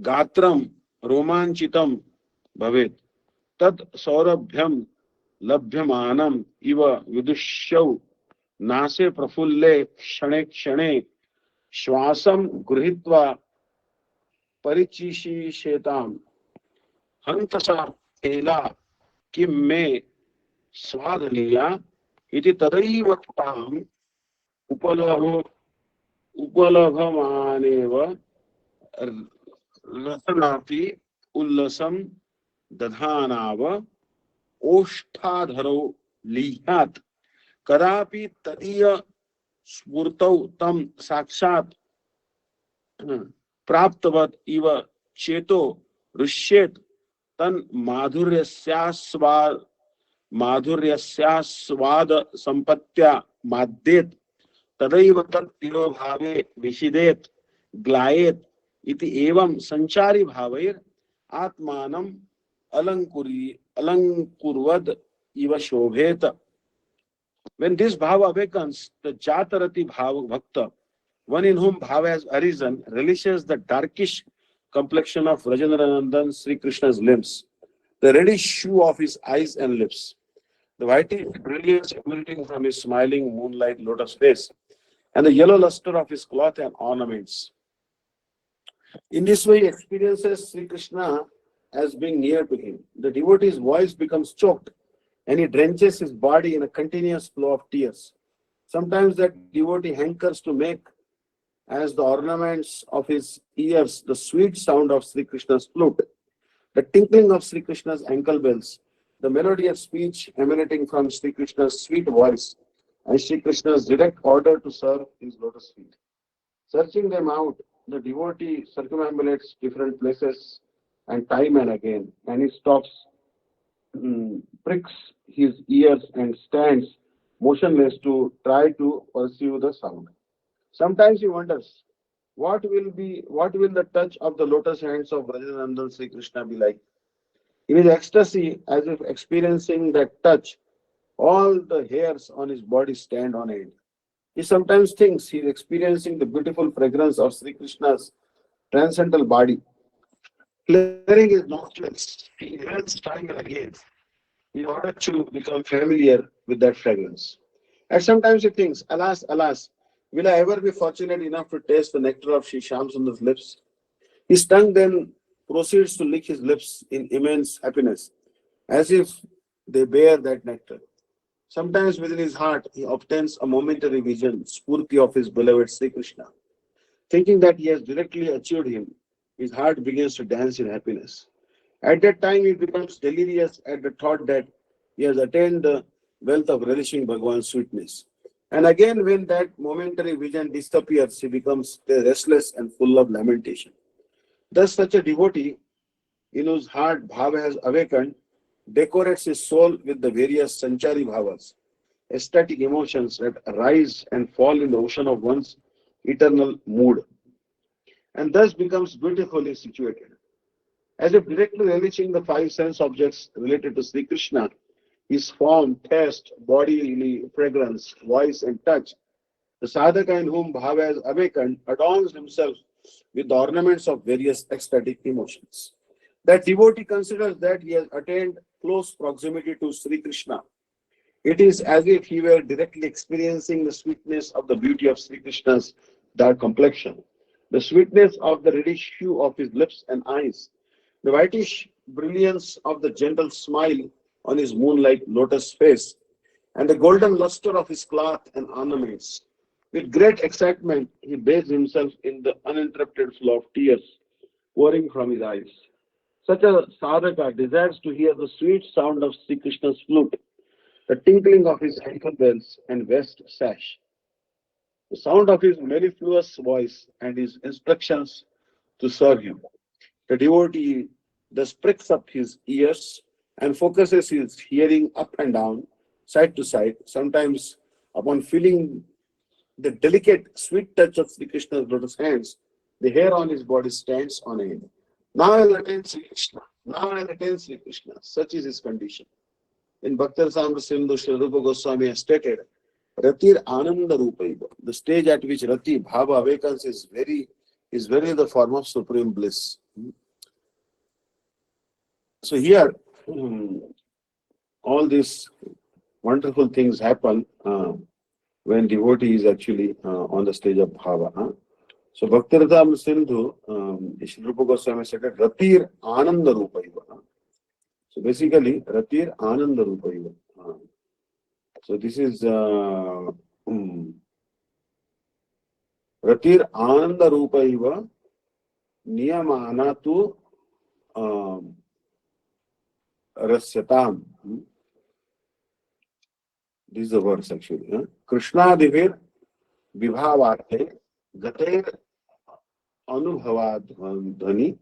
गात्रं रोमांचितं भवेत् तत् सौरभ्यं लभ्यमानम् इव विदुष्यौ नासे प्रफुल्ले क्षणे क्षणे श्वासं गृहीत्वा परिचिषेताम् हन्तसा एला किं मे स्वादनीया इति तदैव ताम् उपलभमानेव रसनापि उल्लसं दधानाव ओष्ठाधरौ लीहात् कदापि तदीय स्फूर्तौ तं साक्षात् प्राप्तवत् इव चेतो रुष्येत् तन् माधुर्यस्यास्वाद संपत्त्या माद्येत् तदैव तत् तिरोभावे विषिदेत् ग्लायेत् इति एवं संचारी भावैर आत्मानं अलंकुर्वद इव शोभेत. When this bhava awakens, the Jatarati bhava bhakta, one in whom bhava has arisen, relishes the darkish complexion of Rajendranandan Sri Krishna's limbs, the reddish hue of his eyes and lips, the whitish brilliance emanating from his smiling moonlight lotus face, and the yellow luster of his cloth and ornaments. In this way, he experiences Sri Krishna as being near to him. The devotee's voice becomes choked and he drenches his body in a continuous flow of tears. Sometimes that devotee hankers to make as the ornaments of his ears the sweet sound of Sri Krishna's flute, the tinkling of Sri Krishna's ankle bells, the melodious speech emanating from Sri Krishna's sweet voice, and Sri Krishna's direct order to serve his lotus feet. Searching them out, the devotee circumambulates different places and time and again, and he stops, pricks his ears and stands motionless to try to pursue the sound. Sometimes he wonders what will the touch of the lotus hands of Brajanandan Sri Krishna be like? In his ecstasy, as if experiencing that touch, all the hairs on his body stand on end. He sometimes thinks he is experiencing the beautiful fragrance of Sri Krishna's transcendental body. Clearing his nostrils, he inhales time and again in order to become familiar with that fragrance. And sometimes he thinks, alas, alas, will I ever be fortunate enough to taste the nectar of Sri Shamsundar's lips? His tongue then proceeds to lick his lips in immense happiness, as if they bear that nectar. Sometimes within his heart, he obtains a momentary vision, spurti of his beloved Sri Krishna. Thinking that he has directly achieved him, his heart begins to dance in happiness. At that time, he becomes delirious at the thought that he has attained the wealth of relishing Bhagwan's sweetness. And again, when that momentary vision disappears, he becomes restless and full of lamentation. Thus, such a devotee in whose heart bhava has awakened decorates his soul with the various sanchari bhavas, ecstatic emotions that rise and fall in the ocean of one's eternal mood, and thus becomes beautifully situated. As if directly relishing the five sense objects related to Sri Krishna, his form, taste, bodily fragrance, voice, and touch, the sadhaka in whom bhava has awakened adorns himself with the ornaments of various ecstatic emotions. That devotee considers that he has attained close proximity to Sri Krishna. It is as if he were directly experiencing the sweetness of the beauty of Sri Krishna's dark complexion, the sweetness of the reddish hue of his lips and eyes, the whitish brilliance of the gentle smile on his moon-like lotus face, and the golden luster of his cloth and ornaments. With great excitement, he bathes himself in the uninterrupted flow of tears pouring from his eyes. Such a sadhaka desires to hear the sweet sound of Sri Krishna's flute, the tinkling of his ankle bells and vest sash, the sound of his mellifluous voice and his instructions to serve him. The devotee thus pricks up his ears and focuses his hearing up and down, side to side, sometimes upon feeling the delicate, sweet touch of Sri Krishna's lotus hands, the hair on his body stands on end. Now I'll attain Sri Krishna. Now I'll attain Sri Krishna. Such is his condition. In Bhaktar Samra Sindhu, Sri Rupa Goswami has stated, Ratir Ananda Rupaiva. The stage at which Rati Bhava awakens is very the form of supreme bliss. So here, all these wonderful things happen when devotee is actually on the stage of bhava. So Bhaktivedanta Sindhu, Sri Rupa Goswami said, Ratir Ananda Rupaiva. So basically, Ratir Ananda Rupaiva. So this is Ratir Ananda Rupaiva Niyamana tu Rasyatam. This is the verse actually. Krishna Divir Vibhavate Gater Anubhavadhani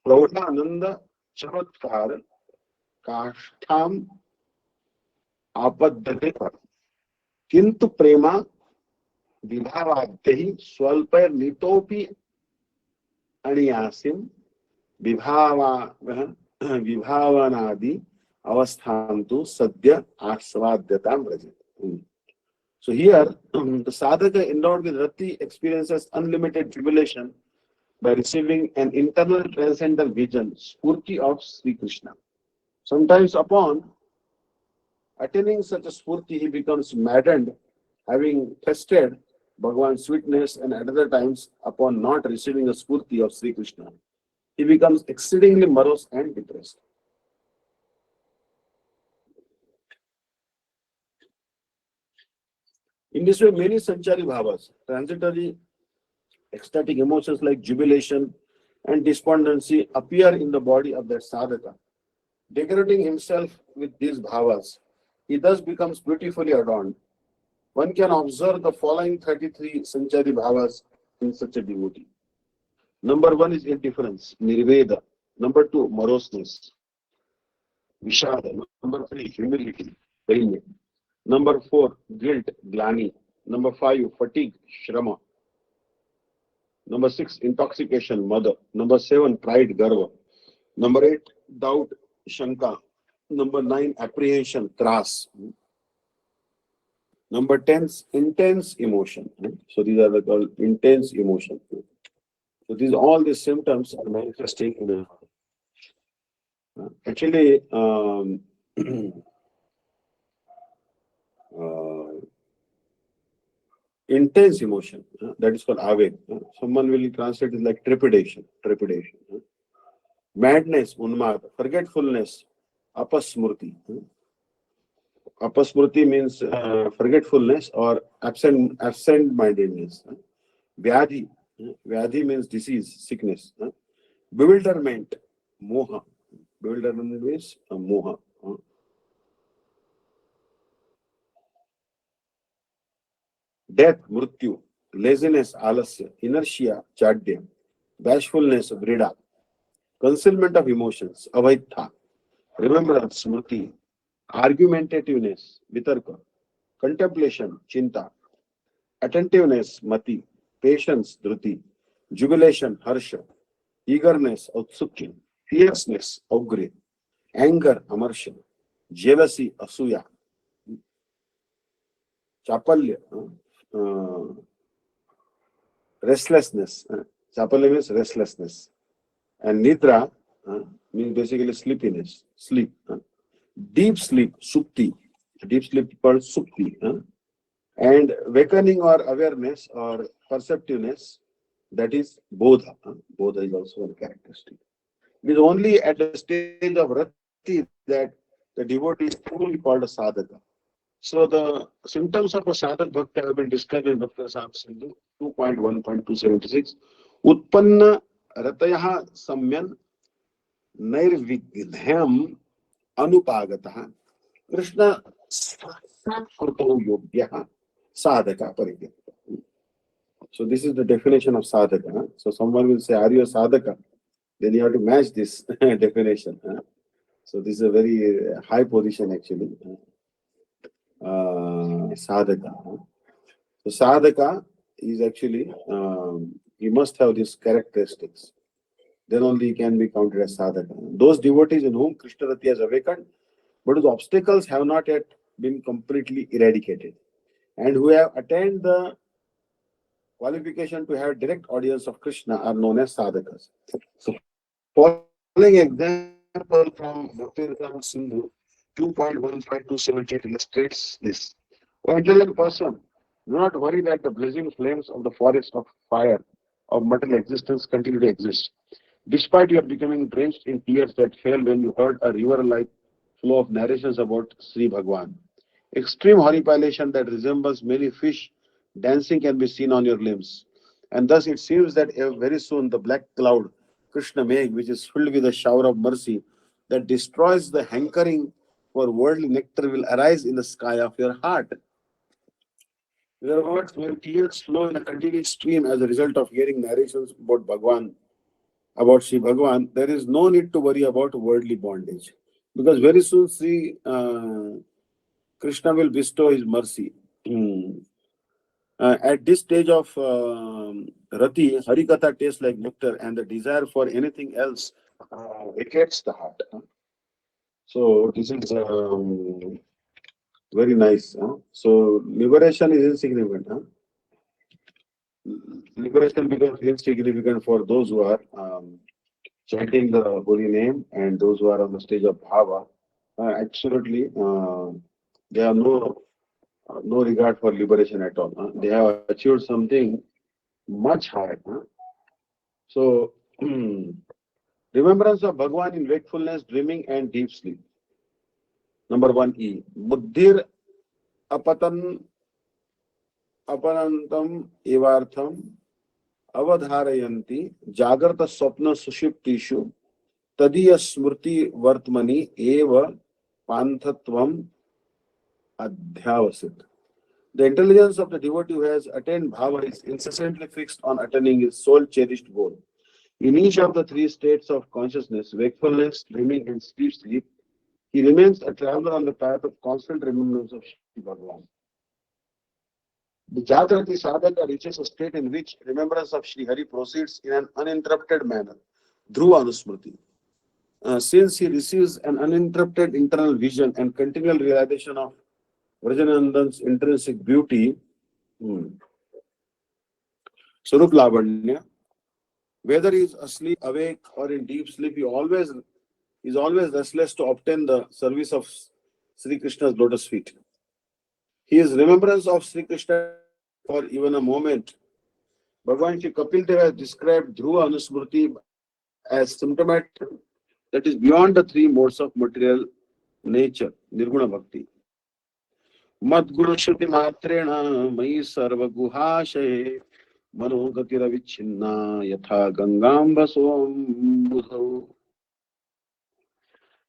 Praudhananda Chamatkar Kashtam Apaddhate Par. Kintu Prema Vibhavatehi Swalpair Nitopi Aniyasim Vibhavanadi Avasthantu Sadhya Asvadyatam Rajit. So here, the sadhaka endowed with rati experiences unlimited jubilation by receiving an internal transcendental vision, spurti of Sri Krishna. Sometimes upon attaining such a spurti, he becomes maddened, having tasted Bhagwan's sweetness, and at other times, upon not receiving a spurti of Sri Krishna, he becomes exceedingly morose and depressed. In this way, many sanchari bhavas, transitory ecstatic emotions like jubilation and despondency, appear in the body of that sadhaka. Decorating himself with these bhavas, he thus becomes beautifully adorned. One can observe the following 33 sanchari bhavas in such a devotee. Number 1 is indifference, nirveda. Number 2, moroseness, vishada. Number 3, humility, dainya. Number 4, guilt, glani. Number 5, fatigue, shrama. Number 6, intoxication, mother. Number 7, pride, garva. Number 8, doubt, shanka. Number 9, apprehension, tras. Number 10, intense emotion. So these are called intense emotion. So these all these symptoms are manifesting in the actually uh, intense emotion. That is called avek. Someone will translate it like trepidation. Trepidation. Madness, unmad. Forgetfulness, apasmurti. Apasmurti means forgetfulness or absent-mindedness. Vyadhi. Vyadhi means disease, sickness. Bewilderment, moha. Bewilderment means moha. Death, mrityu. Laziness, alasya. Inertia, chadya. Bashfulness, vrida. Concealment of emotions, avaitha. Remembrance, smriti. Argumentativeness, vitarka. Contemplation, chinta. Attentiveness, mati. Patience, dhruti. Jubilation, harsha. Eagerness, utsukya. Fierceness, augre. Anger, amarsha. Jealousy, asuya. Chapalya, restlessness. Chapalya means restlessness. And nidra means basically sleepiness, sleep. Deep sleep, supti. Deep sleep called supti. And awakening or awareness or perceptiveness, that is bodha. Bodha is also one characteristic. It is only at the stage of rati that the devotee is truly called a sadhaka. So the symptoms of a sadhak bhakta have been described in Bhakti Rasamrita Sindhu 2.1.276. Utpanna ratayaha samyan nirvigdhyam anupagataha Krishna saksatkurto yogyah sadhaka parigya. So this is the definition of sadhaka. So someone will say, are you a sadhaka? Then you have to match this definition. So this is a very high position actually. Sadhaka. So sadhaka is actually, he must have these characteristics. Then only he can be counted as sadhaka. Those devotees in whom Krishna Rati has awakened, but whose obstacles have not yet been completely eradicated, and who have attained the qualification to have direct audience of Krishna are known as sadhakas. So following example from Bhakti Rasamrita Sindhu 2.15278 illustrates this. O intelligent person, do not worry that the blazing flames of the forest of fire of material existence continue to exist, despite your becoming drenched in tears that fell when you heard a river-like flow of narrations about Sri Bhagwan. Extreme horripilation that resembles many fish dancing can be seen on your limbs. And thus it seems that very soon the black cloud, Krishna Megh, which is filled with a shower of mercy that destroys the hankering for worldly nectar, will arise in the sky of your heart. In other words, when tears flow in a continuous stream as a result of hearing narrations about Bhagwan, about Sri Bhagwan, there is no need to worry about worldly bondage. Because very soon Sri Krishna will bestow his mercy. At this stage of Rati, Harikatha tastes like nectar, and the desire for anything else vacates the heart. So this is very nice. So liberation is insignificant. Liberation becomes insignificant for those who are chanting the holy name and those who are on the stage of bhava. Absolutely, they have no regard for liberation at all. They have achieved something much higher. So, remembrance of Bhagwan in wakefulness, dreaming, and deep sleep. Number 1E. Buddhir apatan apanantam evartham avadharayanti jagrata swapna sushuptishu tadiya smrti vartmani eva panthatvam adhyavasit. The intelligence of the devotee who has attained bhava is incessantly fixed on attaining his soul cherished goal. In each of the three states of consciousness, wakefulness, dreaming, and deep sleep, he remains a traveler on the path of constant remembrance of Shri Bhagavan. The Jagrati sadhaka reaches a state in which remembrance of Sri Hari proceeds in an uninterrupted manner. Dhruva Anusmriti. Since he receives an uninterrupted internal vision and continual realization of Vrajanandan's intrinsic beauty, Sarup Lavanya, whether he is asleep, awake, or in deep sleep, he is always restless to obtain the service of Sri Krishna's lotus feet. His remembrance of Sri Krishna for even a moment. Bhagavan Shri Kapil Dev has described Dhruva Anusmriti as symptomatic that is beyond the three modes of material nature, Nirguna Bhakti. Madguru Shruti Matrena Mai Sarva Guhashaye Manogatira Vichinna Yatha Gangamba Som Budho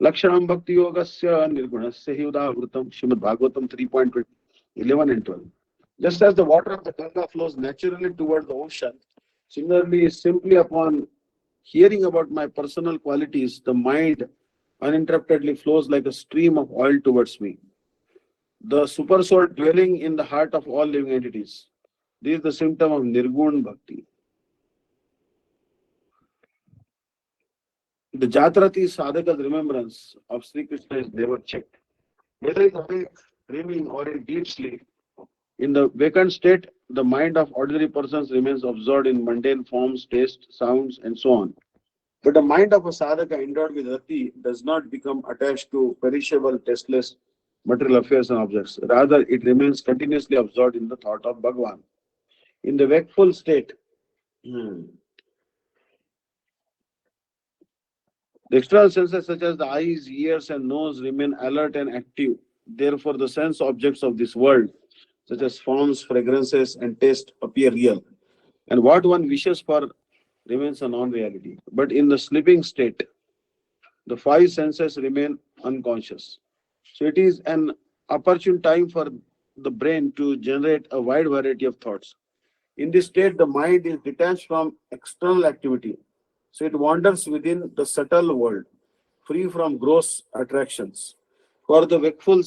Lakshanam Bhakti Yogasya Nirgunasya Hi Udavrutam Srimad Bhagavatam 3.11 and 12. Just as the water of the Ganga flows naturally toward the ocean, similarly, simply upon hearing about my personal qualities, the mind uninterruptedly flows like a stream of oil towards me. The supersoul dwelling in the heart of all living entities. This is the symptom of Nirgun Bhakti. The Jatrati Sadhaka's remembrance of Sri Krishna is never checked. Whether it is awake, dreaming, or in deep sleep, in the vacant state, the mind of ordinary persons remains absorbed in mundane forms, taste, sounds, and so on. But the mind of a sadhaka endowed with rati does not become attached to perishable, tasteless material affairs and objects. Rather, it remains continuously absorbed in the thought of Bhagavan. In the wakeful state, the external senses such as the eyes, ears, and nose remain alert and active. Therefore, the sense objects of this world, such as forms, fragrances, and taste, appear real. And what one wishes for remains a non-reality. But in the sleeping state, the five senses remain unconscious. So it is an opportune time for the brain to generate a wide variety of thoughts. In this state, the mind is detached from external activity. So it wanders within the subtle world, free from gross attractions. In the wakeful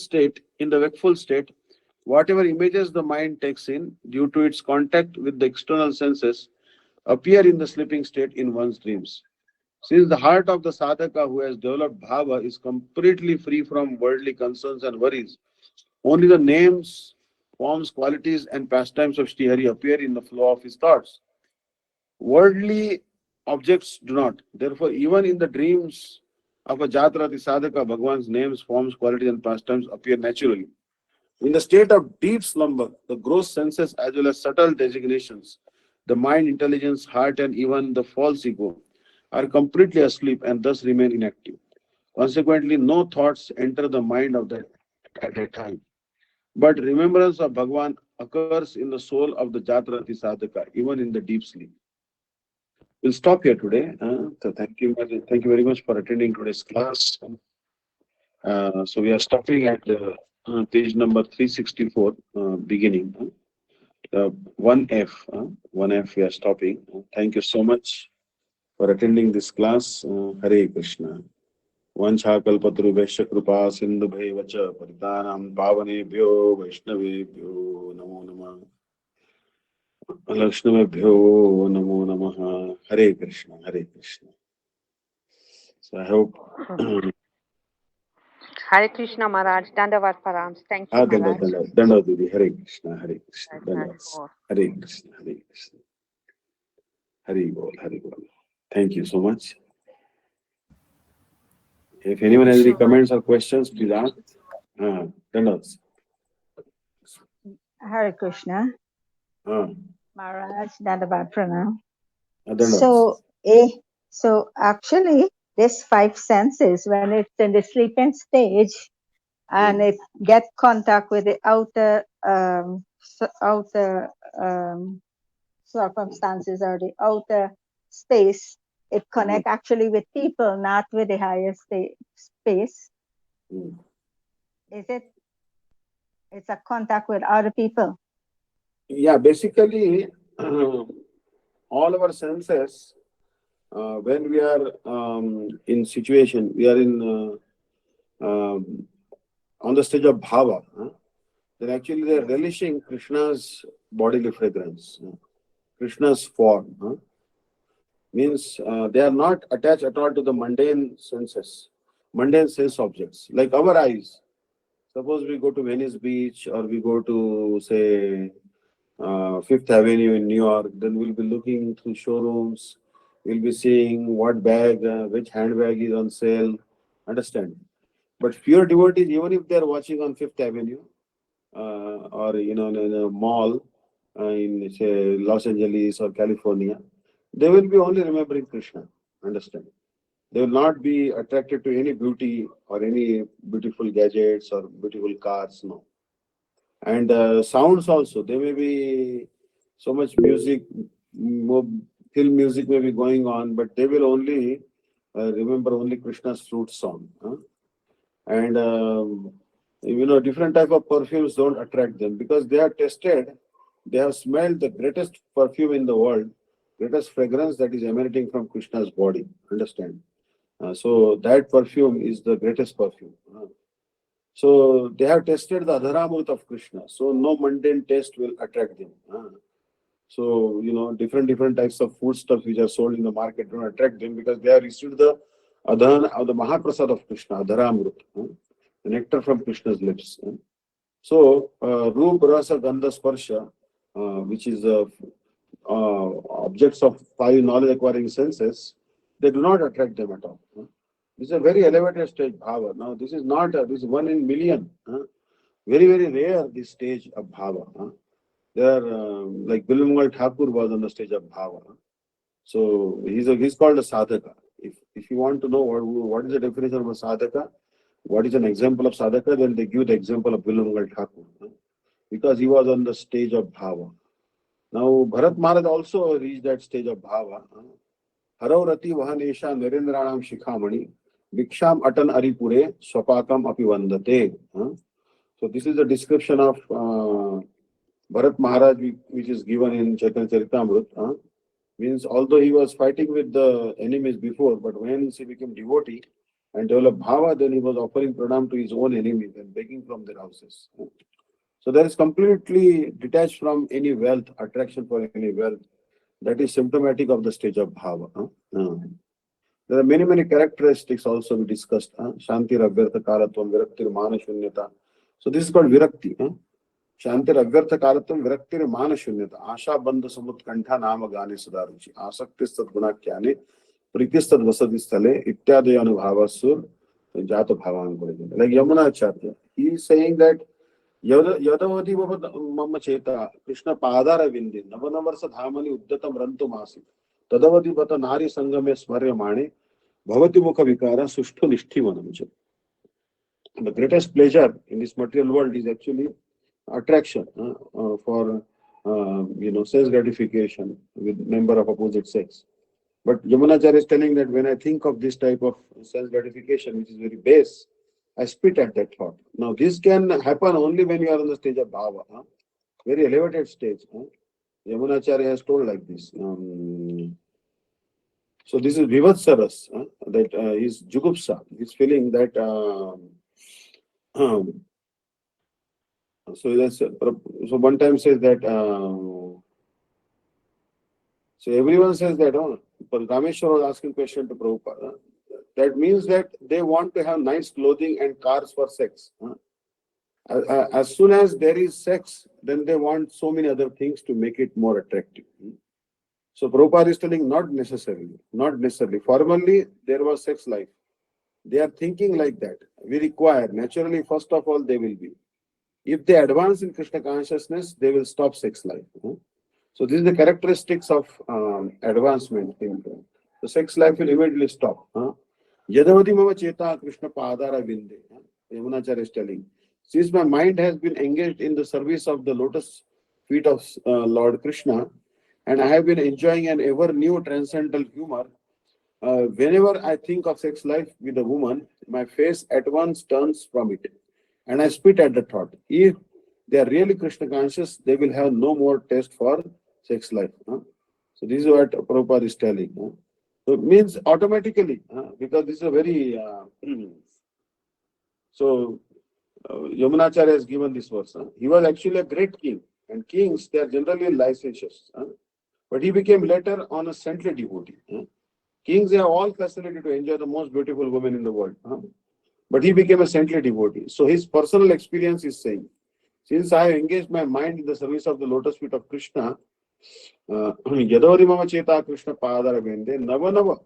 state, whatever images the mind takes in due to its contact with the external senses appear in the sleeping state in one's dreams. Since the heart of the sadhaka who has developed bhava is completely free from worldly concerns and worries, only the names, forms, qualities, and pastimes of Sri Hari appear in the flow of his thoughts. Worldly objects do not. Therefore, even in the dreams of a Jatrati sadhaka, Bhagavan's names, forms, qualities, and pastimes appear naturally. In the state of deep slumber, the gross senses as well as subtle designations, the mind, intelligence, heart, and even the false ego are completely asleep and thus remain inactive. Consequently, no thoughts enter the mind of that at that time. But remembrance of Bhagavan occurs in the soul of the Jatrati sadhaka, even in the deep sleep. We'll stop here today. So thank you very much for attending today's class. So we are stopping at page number 364, beginning. 1F. 1F we are stopping. Thank you so much for attending this class. Hare Krishna. Vanchakalpatarubhesha kripa sindhubheva cha paritanam pavanebhyo vaishnavebhyo namo namah. Lakshmibhyo namo namah. Hare Krishna. Hare Krishna. So I hope. Hare Krishna Maharaj, Dandavat Params. Thank you, Maharaj. Dandavat Didi. Hare Krishna. Hare Krishna. Dandavat. Hare Krishna. Hare Krishna. Hare Bol. Hare Bol. Thank you so much. If anyone has any comments or questions, please ask. Dandavat. Hare Krishna. Maharaj, Dandavat Pranam. Dandavat. So actually, this five senses, when it's in the sleeping stage and it gets contact with the outer circumstances or the outer space, it connects actually with people, not with the higher space. Is it? It's a contact with other people. Yeah, basically, all our senses, when we are in situation, we are in on the stage of bhava, then actually they are relishing Krishna's bodily fragrance. Krishna's form means they are not attached at all to the mundane senses, mundane sense objects, like our eyes. Suppose we go to Venice Beach or we go to, say, Fifth Avenue in New York, then we'll be looking through showrooms, we'll be seeing what bag, which handbag is on sale, understand? But pure devotees, even if they're watching on Fifth Avenue, or in a mall in, say, Los Angeles or California, they will be only remembering Krishna, understand? They will not be attracted to any beauty or any beautiful gadgets or beautiful cars, no. And sounds also, there may be so much music, film music may be going on, but they will only remember only Krishna's flute song. And different type of perfumes don't attract them because they are tested, they have smelled the greatest perfume in the world, greatest fragrance that is emanating from Krishna's body, understand? So that perfume is the greatest perfume. So they have tested the Adharamrut of Krishna. So no mundane taste will attract them. So, different types of food stuff which are sold in the market don't attract them because they have received the Adhan or the Mahaprasad of Krishna, Adharamrut, the nectar from Krishna's lips. So, Roop, Rasa, Gandha, Sparsha, which is the objects of five knowledge acquiring senses, they do not attract them at all. This is a very elevated stage bhava. Now, this is not, this is 1 in million. Very, very rare, this stage of bhava. There, like Bilumangal Thakur was on the stage of bhava. So, he's called a sadhaka. If you want to know what is the definition of a sadhaka, what is an example of sadhaka, then they give the example of Bilumangal Thakur. Because he was on the stage of bhava. Now, Bharat Maharaj also reached that stage of bhava. Haraurati Vahanesha Narendranam Shikhamani Bhiksham Atan Aripure Swapakam Api Vandate. So this is a description of Bharat Maharaj which is given in Chaitanya Charitamrita. Means although he was fighting with the enemies before, but when he became devotee and developed bhava, then he was offering pranam to his own enemies and begging from their houses. So that is completely detached from any wealth, attraction for any wealth. That is symptomatic of the stage of bhava. There are many characteristics also we discussed. Shanti Ravyartha Kalatvam Viraktir Mana Shunyata. So this is called Virakti. Shanti Ravyartha Kalatvam Viraktir Mana Shunyata. Asha Bandha Samut Kantha Nama Gane Sudaruchi. Asaktistat Gunakyane Pritistat Vasadi Stale Ityade Anubhavasur Jata Bhavan. Like Yamuna Acharya. He is saying that Yadavati Mama Cheta Krishna Padara Vindi Navanavarsa Dhamani Uddatam Rantumasi Tadavati Bata Nari Sangame Smarya Mane Bhavati Mukha Vikara Sushto Nishtivanam. The greatest pleasure in this material world is actually attraction for sense gratification with member of opposite sex. But Yamunacharya is telling that when I think of this type of sense gratification, which is very base, I spit at that thought. Now this can happen only when you are on the stage of bhava, very elevated stage. Yamunacharya has told like this. So this is Vivatsaras, that is Jugupsa. He's feeling that so one time says that so everyone says that Rameshwar was asking question to Prabhupada. That means that they want to have nice clothing and cars for sex. As soon as there is sex, then they want so many other things to make it more attractive. So Prabhupada is telling not necessarily. Formally, there was sex life. They are thinking like that. We require, naturally, first of all, they will be. If they advance in Krishna consciousness, they will stop sex life. So this is the characteristics of advancement. The sex life will immediately stop. Yadavati Mama Cheta Krishna Padara Vinde. Yamunacharya is telling. Since my mind has been engaged in the service of the lotus feet of Lord Krishna, and I have been enjoying an ever new transcendental humor, whenever I think of sex life with a woman, my face at once turns from it. And I spit at the thought. If they are really Krishna conscious, they will have no more taste for sex life. So this is what Prabhupada is telling. So it means automatically, because this is a very... so Yamunacharya has given this verse. He was actually a great king. And kings, they are generally licentious. But he became later on a saintly devotee. Kings have all facility to enjoy the most beautiful women in the world. But he became a saintly devotee. So his personal experience is saying, since I have engaged my mind in the service of the lotus feet of Krishna, Yadori Mama Cheta Krishna Padara Bende, Nava Nava.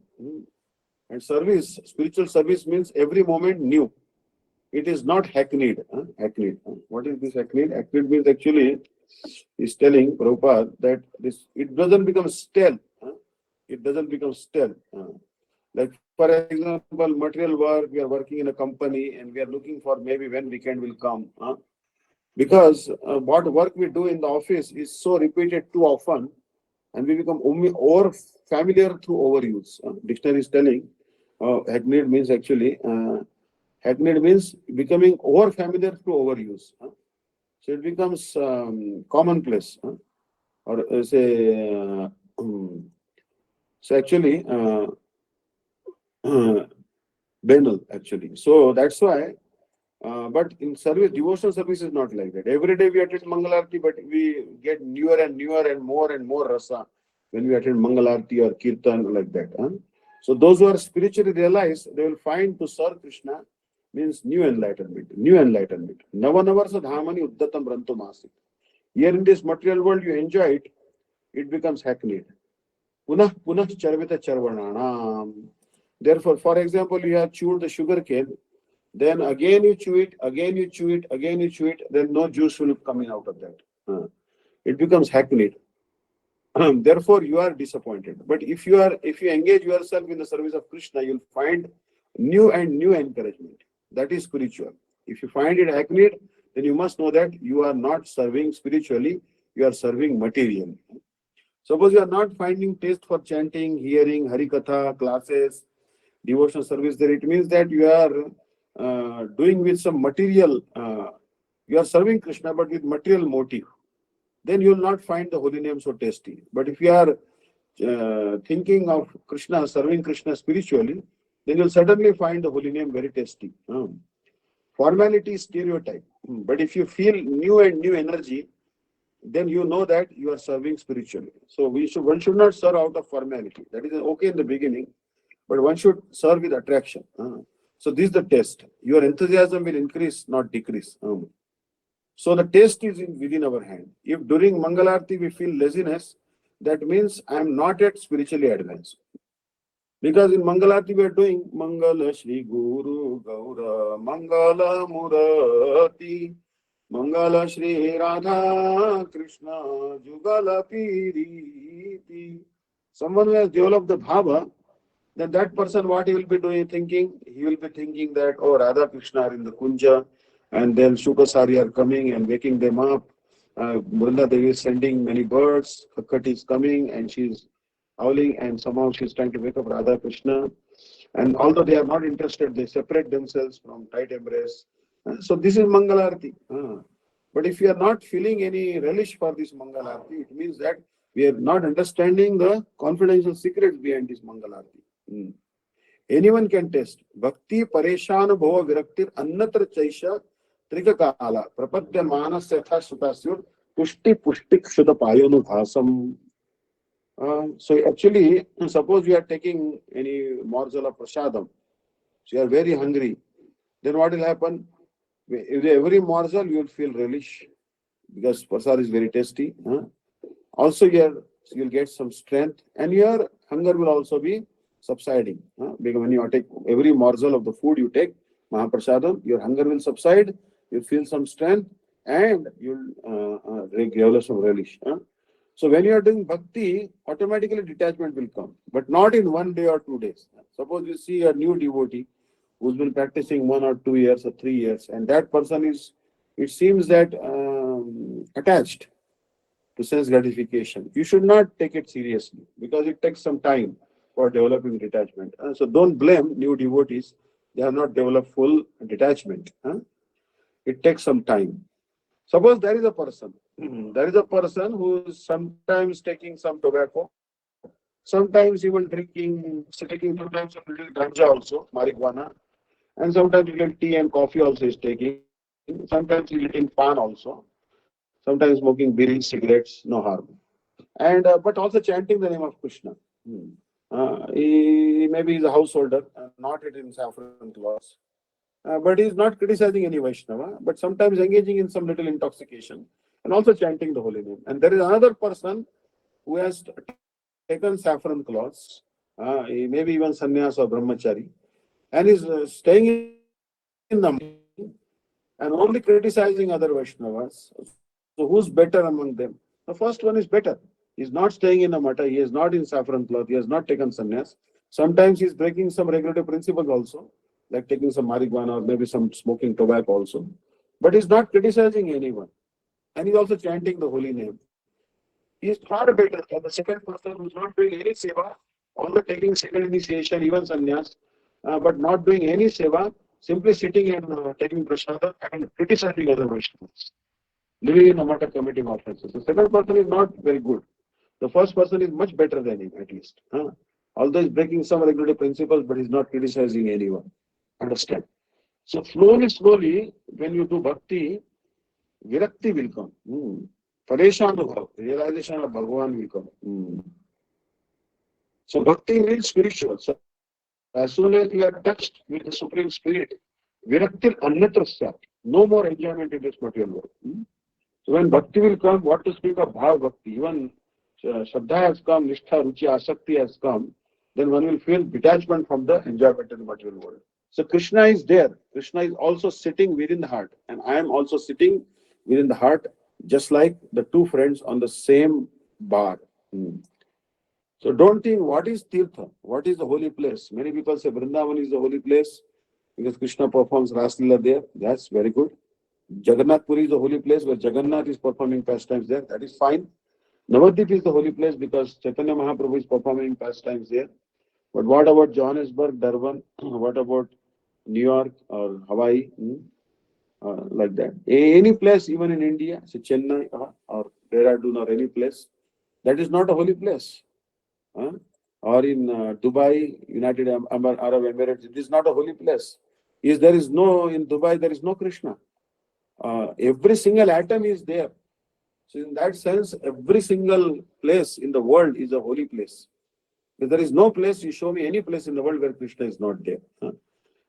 And service, spiritual service means every moment new. It is not hackneyed. Hackneyed. What is this hackneyed? Hackneyed means actually, is telling Prabhupada that this it doesn't become stale. It doesn't become stale. Like for example, material work, we are working in a company and we are looking for maybe when weekend will come. Because what work we do in the office is so repeated too often and we become over familiar through overuse. Dictionary is telling hackneyed means actually hackneyed means becoming over familiar through overuse. So it becomes commonplace. Or say so actually banal actually. So that's why. But in service, devotional service is not like that. Every day we attend Mangalarti, but we get newer and more rasa when we attend Mangalarti or Kirtan like that. So those who are spiritually realized, they will find to serve Krishna means new enlightenment. Navanavarsa dhamani uddatam rantumasi. Here in this material world, you enjoy it, it becomes hackneyed. Punah charvita charvananam. Therefore, for example, you have chewed the sugar cane, then again you chew it, then no juice will coming out of that. It becomes hackneyed. Therefore, you are disappointed. But if you engage yourself in the service of Krishna, you'll find new encouragement. That is spiritual. If you find it hackneyed, then you must know that you are not serving spiritually, you are serving materially. Suppose you are not finding taste for chanting, hearing, Harikatha, classes, devotional service there, it means that you are doing with some material, you are serving Krishna but with material motive. Then you will not find the holy name so tasty. But if you are thinking of Krishna, serving Krishna spiritually, then you will certainly find the holy name very tasty. Formality is stereotype. But if you feel new energy, then you know that you are serving spiritually. So one should not serve out of formality. That is okay in the beginning, but one should serve with attraction. So this is the test. Your enthusiasm will increase, not decrease. So the test is within our hand. If during Mangalarti we feel laziness, that means I am not yet spiritually advanced. Because in Mangalarti we are doing Mangala Shri Guru Gaura Mangala Murati Mangala Shri Radha Krishna Jugala Piriti. Someone who has developed the bhava, then that person what he will be doing, thinking? He will be thinking that, oh, Radha Krishna are in the Kunja, and then Shukasari are coming and waking them up. Murla Devi is sending many birds. Kakati is coming and she's howling, and somehow she's trying to wake up Radha Krishna. And although they are not interested, they separate themselves from tight embrace. So this is Mangalarti. But if you are not feeling any relish for this Mangalarti, it means that we are not understanding the confidential secrets behind this Mangalarti. Anyone can test. Bhakti Pareshan Bhava Viraktir Annatra Chaisha Trikakala Prapadya Manasya Sutasur Pushti Pushtik Shuddha Payonu Bhasam. So actually, suppose you are taking any morsel of prasadam, so you are very hungry, then what will happen? Every morsel you will feel relish because prasad is very tasty. Also, you'll get some strength and your hunger will also be subsiding. Because when you take every morsel of the food you take, Mahaprasadam, your hunger will subside, you'll feel some strength and you'll develop some relish. So when you are doing bhakti, automatically detachment will come, but not in 1 day or 2 days. Suppose you see a new devotee who's been practicing 1 or 2 years or 3 years, and that person is, it seems that attached to sense gratification. You should not take it seriously because it takes some time for developing detachment. So don't blame new devotees. They have not developed full detachment. It takes some time. Suppose there is a person who is sometimes taking some tobacco, sometimes even taking sometimes a little ganja also, marijuana, and sometimes little tea and coffee also is taking, sometimes he's eating pan also. Sometimes smoking biri, cigarettes, no harm. And but also chanting the name of Krishna. Hmm. He maybe is a householder, not it in saffron cloths, but he is not criticizing any Vaishnava, but sometimes engaging in some little intoxication and also chanting the holy name. And there is another person who has taken saffron cloths, he may be even sannyas or brahmachari, and is staying in the monastery and only criticizing other Vaishnavas. So who's better among them? The first one is better. He is not staying in a mata, he is not in saffron cloth, he has not taken sannyas. Sometimes he is breaking some regulative principles also, like taking some marijuana or maybe some smoking tobacco also. But he is not criticizing anyone. And he is also chanting the holy name. He is far better than the second person who is not doing any seva, although taking second initiation, even sannyas, but not doing any seva, simply sitting and taking prasada and criticizing other Vaishnavas, living in a mata committing offenses. The second person is not very good. The first person is much better than him, at least. Although he's breaking some regulative principles, but he's not criticizing anyone. Understand? So slowly, when you do bhakti, virakti will come. Pareshanubhav, realization of Bhagavan will come. So bhakti means spiritual. So as soon as you are touched with the Supreme Spirit, virakti annatra syat. No more enjoyment in this material world. So when bhakti will come, what to speak of bhav bhakti? Even Shraddha has come, Nishtha, Ruchi, Asakti has come, then one will feel detachment from the enjoyment in the material world. So Krishna is there. Krishna is also sitting within the heart. And I am also sitting within the heart, just like the two friends on the same bar. So don't think what is Tirtha, what is the holy place. Many people say Vrindavan is the holy place because Krishna performs Raslila there. That's very good. Jagannath Puri is the holy place where Jagannath is performing pastimes there. That is fine. Navadvip is the holy place because Chaitanya Mahaprabhu is performing pastimes there. But what about Johannesburg, Durban? What about New York or Hawaii? Like that. Any place, even in India, say Chennai or Dehradun or any place, that is not a holy place. Or in Dubai, United Arab Emirates, it is not a holy place. There is no, in Dubai, there is no Krishna. Every single atom is there. So in that sense, every single place in the world is a holy place. If there is no place, you show me any place in the world where Krishna is not there.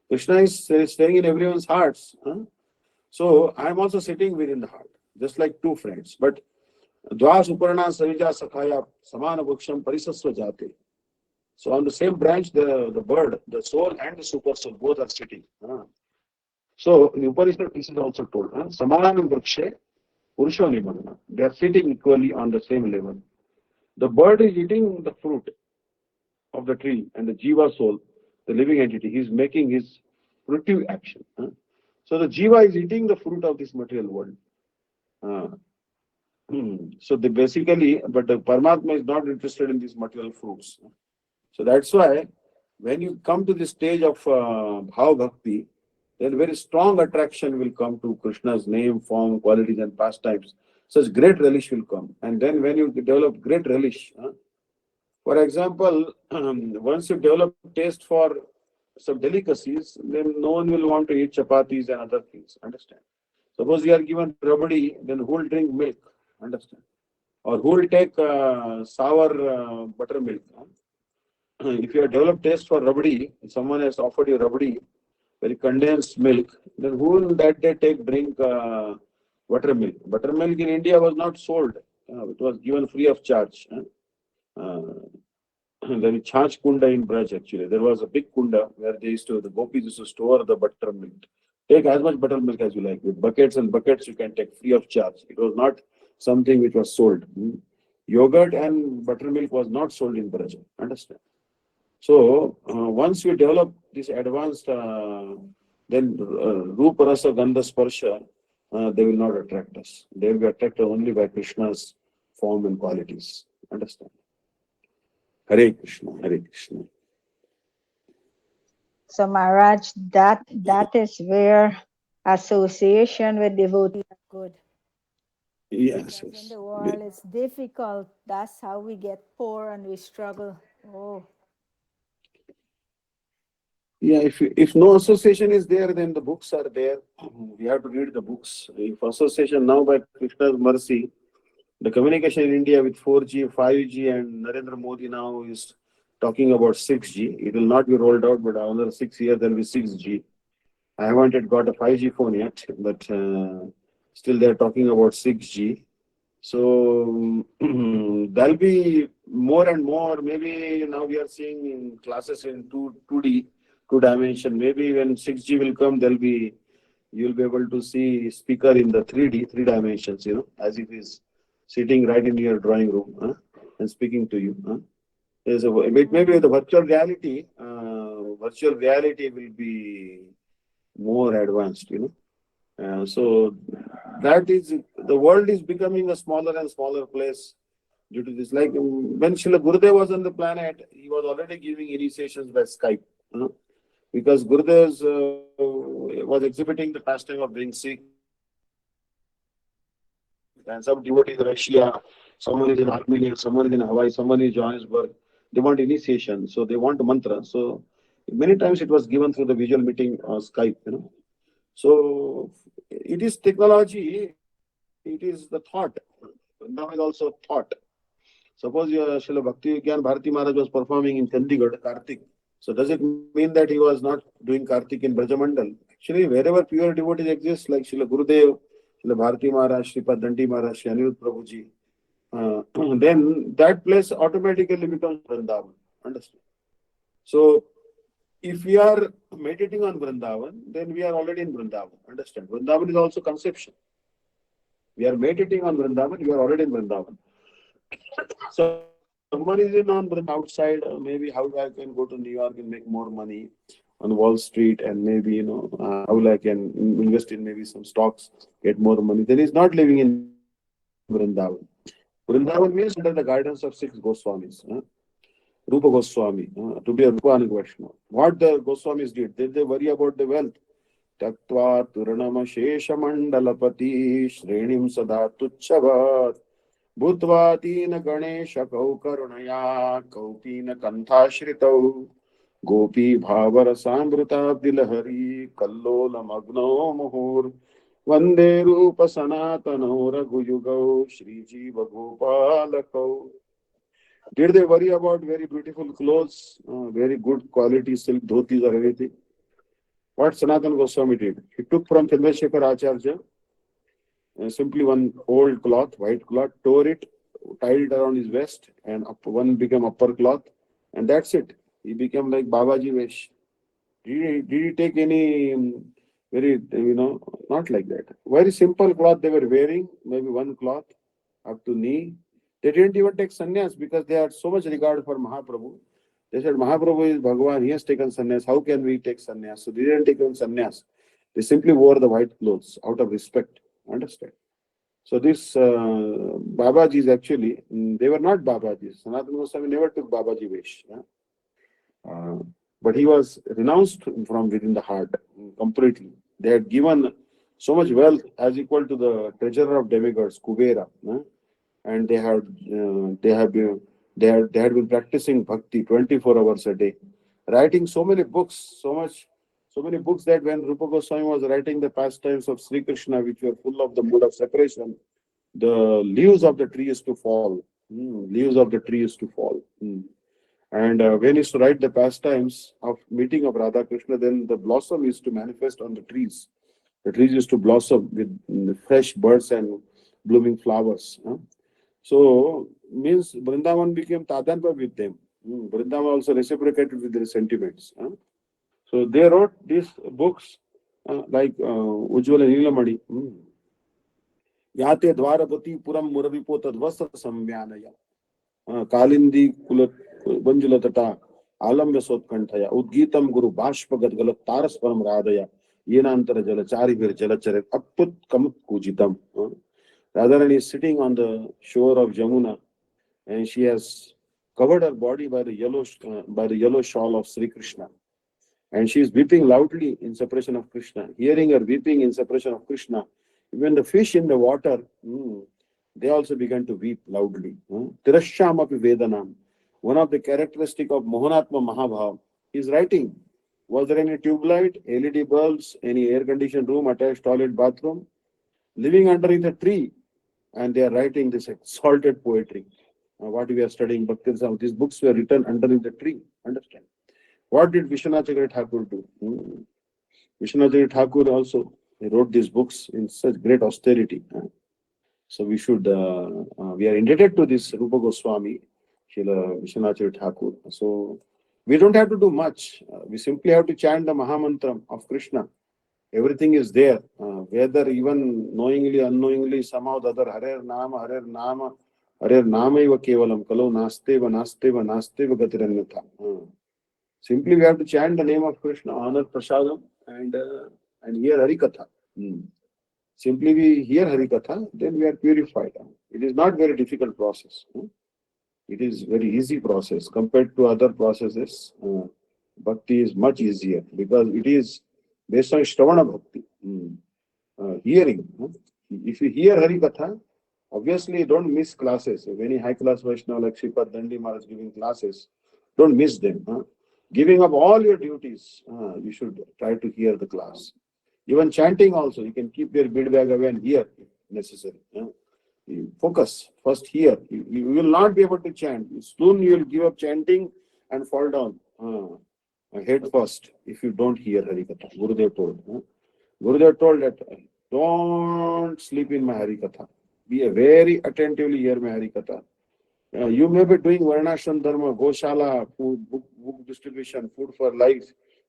Krishna is staying in everyone's hearts. So I am also sitting within the heart, just like two friends. But Dva Suparna Savija Sakhaya Samana Bhuksham Parisasva Jate. So on the same branch, the bird, the soul and the super soul, both are sitting. So in the Upanishad, this is also told. Samana Vrikshe Purusha Nimanana. They are sitting equally on the same level. The bird is eating the fruit of the tree, and the Jiva soul, the living entity, he is making his fruitive action. So the Jiva is eating the fruit of this material world. So they basically, but the Paramatma is not interested in these material fruits. So that's why when you come to the stage of Bhav Bhakti, then very strong attraction will come to Krishna's name, form, qualities, and pastimes. Such great relish will come. And then when you develop great relish, for example, once you develop taste for some delicacies, then no one will want to eat chapatis and other things. Understand? Suppose you are given rabdi, then who will drink milk? Understand? Or who will take sour buttermilk? If you have developed taste for rabdi, someone has offered you rabdi, very condensed milk, then who will that day drink buttermilk? Buttermilk in India was not sold. It was given free of charge. There is Chach Kunda in Braj actually. There was a big kunda where the gopis used to store the buttermilk. Take as much buttermilk as you like. With buckets and buckets you can take free of charge. It was not something which was sold. Yogurt and buttermilk was not sold in Braj. Understand? So once we develop this advanced, then Rupa Rasa Gandha Sparsha, they will not attract us. They will be attracted only by Krishna's form and qualities. Understand? Hare Krishna, Hare Krishna. So Maharaj, that is where association with devotees is good. Yes, Because in yes. the world it's difficult. That's how we get poor and we struggle. Oh. Yeah, if no association is there, then the books are there. We have to read the books. If association now, by Krishna's mercy, the communication in India with 4G, 5G, and Narendra Modi now is talking about 6G. It will not be rolled out, but another 6 years there will be 6G. I haven't yet got a 5G phone yet, but still they're talking about 6G. So there'll be more and more. Maybe now we are seeing in classes in 2D, 2 dimension. Maybe when 6G will come, you'll be able to see speaker in the 3D, 3 dimensions, as if he's sitting right in your drawing room, and speaking to you. Maybe the virtual reality will be more advanced, so that is, the world is becoming a smaller and smaller place due to this. Like when Srila Gurudev was on the planet, he was already giving initiations by Skype, because Gurudev was exhibiting the pastime of being sick, and some devotees in Russia, someone is in Armenia, someone is in Hawaii, someone is Johannesburg. They want initiation, so they want mantra. So many times it was given through the visual meeting or Skype, So it is technology, it is the thought. Now is also thought. Suppose Srila Bhakti Gyan Bharati Maharaj was performing in Chandigarh, Kartik. So does it mean that he was not doing Kartik in Brajamandal? Actually, wherever pure devotees exist, like Srila Gurudev, Srila Bharati Maharaj, Sripad Dandi Maharaj, Sri Anirudh Prabhuji, then that place automatically becomes Vrindavan. Understand? So if we are meditating on Vrindavan, then we are already in Vrindavan. Understand? Vrindavan is also conception. We are meditating on Vrindavan, we are already in Vrindavan. So someone is in on Vrindavan outside, maybe how I can go to New York and make more money on Wall Street, and maybe, how I can invest in maybe some stocks, get more money. Then he's not living in Vrindavan. Vrindavan means under the guidance of 6 Goswamis. Rupa Goswami, to be a Rupanic Vaishnava. What the Goswamis did they worry about the wealth? Taktva Turanama Shesha Mandalapati Shrenim Sada Tuchavat Bhutvatina Ganesha Kaukarunaya Kaupina Kanthashritau Gopi Bhavara Sambrita Dilahari Kallola Magno Muhur Vande Rupa Sanatano Raghuyugau Shri Jiva Gopalakau. Did they worry about very beautiful clothes, very good quality silk dhotis or anything? What Sanatana Goswami did? He took from Chandrasekhar Acharya simply one old cloth, white cloth, tore it, tied it around his waist, and one became upper cloth, and that's it. He became like Babaji Vesh. Did he take any very, not like that. Very simple cloth they were wearing, maybe one cloth up to knee. They didn't even take sannyas because they had so much regard for Mahaprabhu. They said, Mahaprabhu is Bhagavan, he has taken sannyas. How can we take sannyas? So they didn't take even sannyas. They simply wore the white clothes out of respect. Understand? So this Babajis actually, they were not Babajis. Sanatana Goswami never took Babaji Vesh. But he was renounced from within the heart completely. They had given so much wealth as equal to the treasurer of demigods, Kubera. And they had been practicing bhakti 24 hours a day, writing so many books, so many books that when Rupa Goswami was writing the pastimes of Sri Krishna, which were full of the mood of separation, the leaves of the tree used to fall. Leaves of the tree used to fall. And when he used to write the pastimes of meeting of Radha Krishna, then the blossom used to manifest on the trees. The trees used to blossom with fresh birds and blooming flowers. So, means Vrindavan became Tadanpa with them. Vrindavan also reciprocated with their sentiments. So, they wrote these books like Ujjwala Nilamani. Yate Dwarapati Puram Muravipo Tadvastra Samvyanaya Kalindi Kulat Banjulatata Alambya Sotkanthaya Udgitam Guru Bashpagat Galat Tarasparam Radaya Yenantara Jalachari Vir Jalachare Apput Kamut Kujitam. Radharani is sitting on the shore of Jamuna, and she has covered her body by the yellow shawl of Sri Krishna, and she is weeping loudly in separation of Krishna. Hearing her weeping in separation of Krishna, even the fish in the water, they also began to weep loudly. Tirashamapi Vedanam, one of the characteristic of Mohanatma Mahabhav, is writing Was there any tube light, LED bulbs, any air-conditioned room, attached toilet, bathroom? Living underneath a tree, and they are writing this exalted poetry. What we are studying, Bhakti, these books were written underneath the tree. Understand? What did Vishwanath Thakur do? Vishwanath Thakur also he wrote these books in such great austerity. So we should, we are indebted to this Rupa Goswami, Srila Vishwanath Thakur. So we don't have to do much. We simply have to chant the Mahamantram of Krishna. Everything is there. Whether even knowingly, unknowingly, somehow the other, Harer Nama, Harer Nama eva kevalam, Kalo Nasteva, Nasteva, Nasteva Gatiranyatha. Simply we have to chant the name of Krishna, honor Prasadam, and hear Harikatha. Simply we hear Harikatha, then we are purified. It is not very difficult process. It is very easy process compared to other processes. Bhakti is much easier because it is based on Shravana Bhakti. Hearing. If you hear Harikatha, obviously don't miss classes. If any high class Vaishnava like Sripad Dandi Maharaj giving classes, don't miss them. Giving up all your duties, you should try to hear the class. Even chanting also, you can keep your bead bag away and hear if necessary. You focus, first hear. You will not be able to chant. Soon you will give up chanting and fall down head first if you don't hear Harikatha. Gurudev told. Gurudev told that don't sleep in my Harikatha. Be very attentively hear my Harikatha. You may be doing Varnashram Dharma, Goshala, food, book distribution, food for life,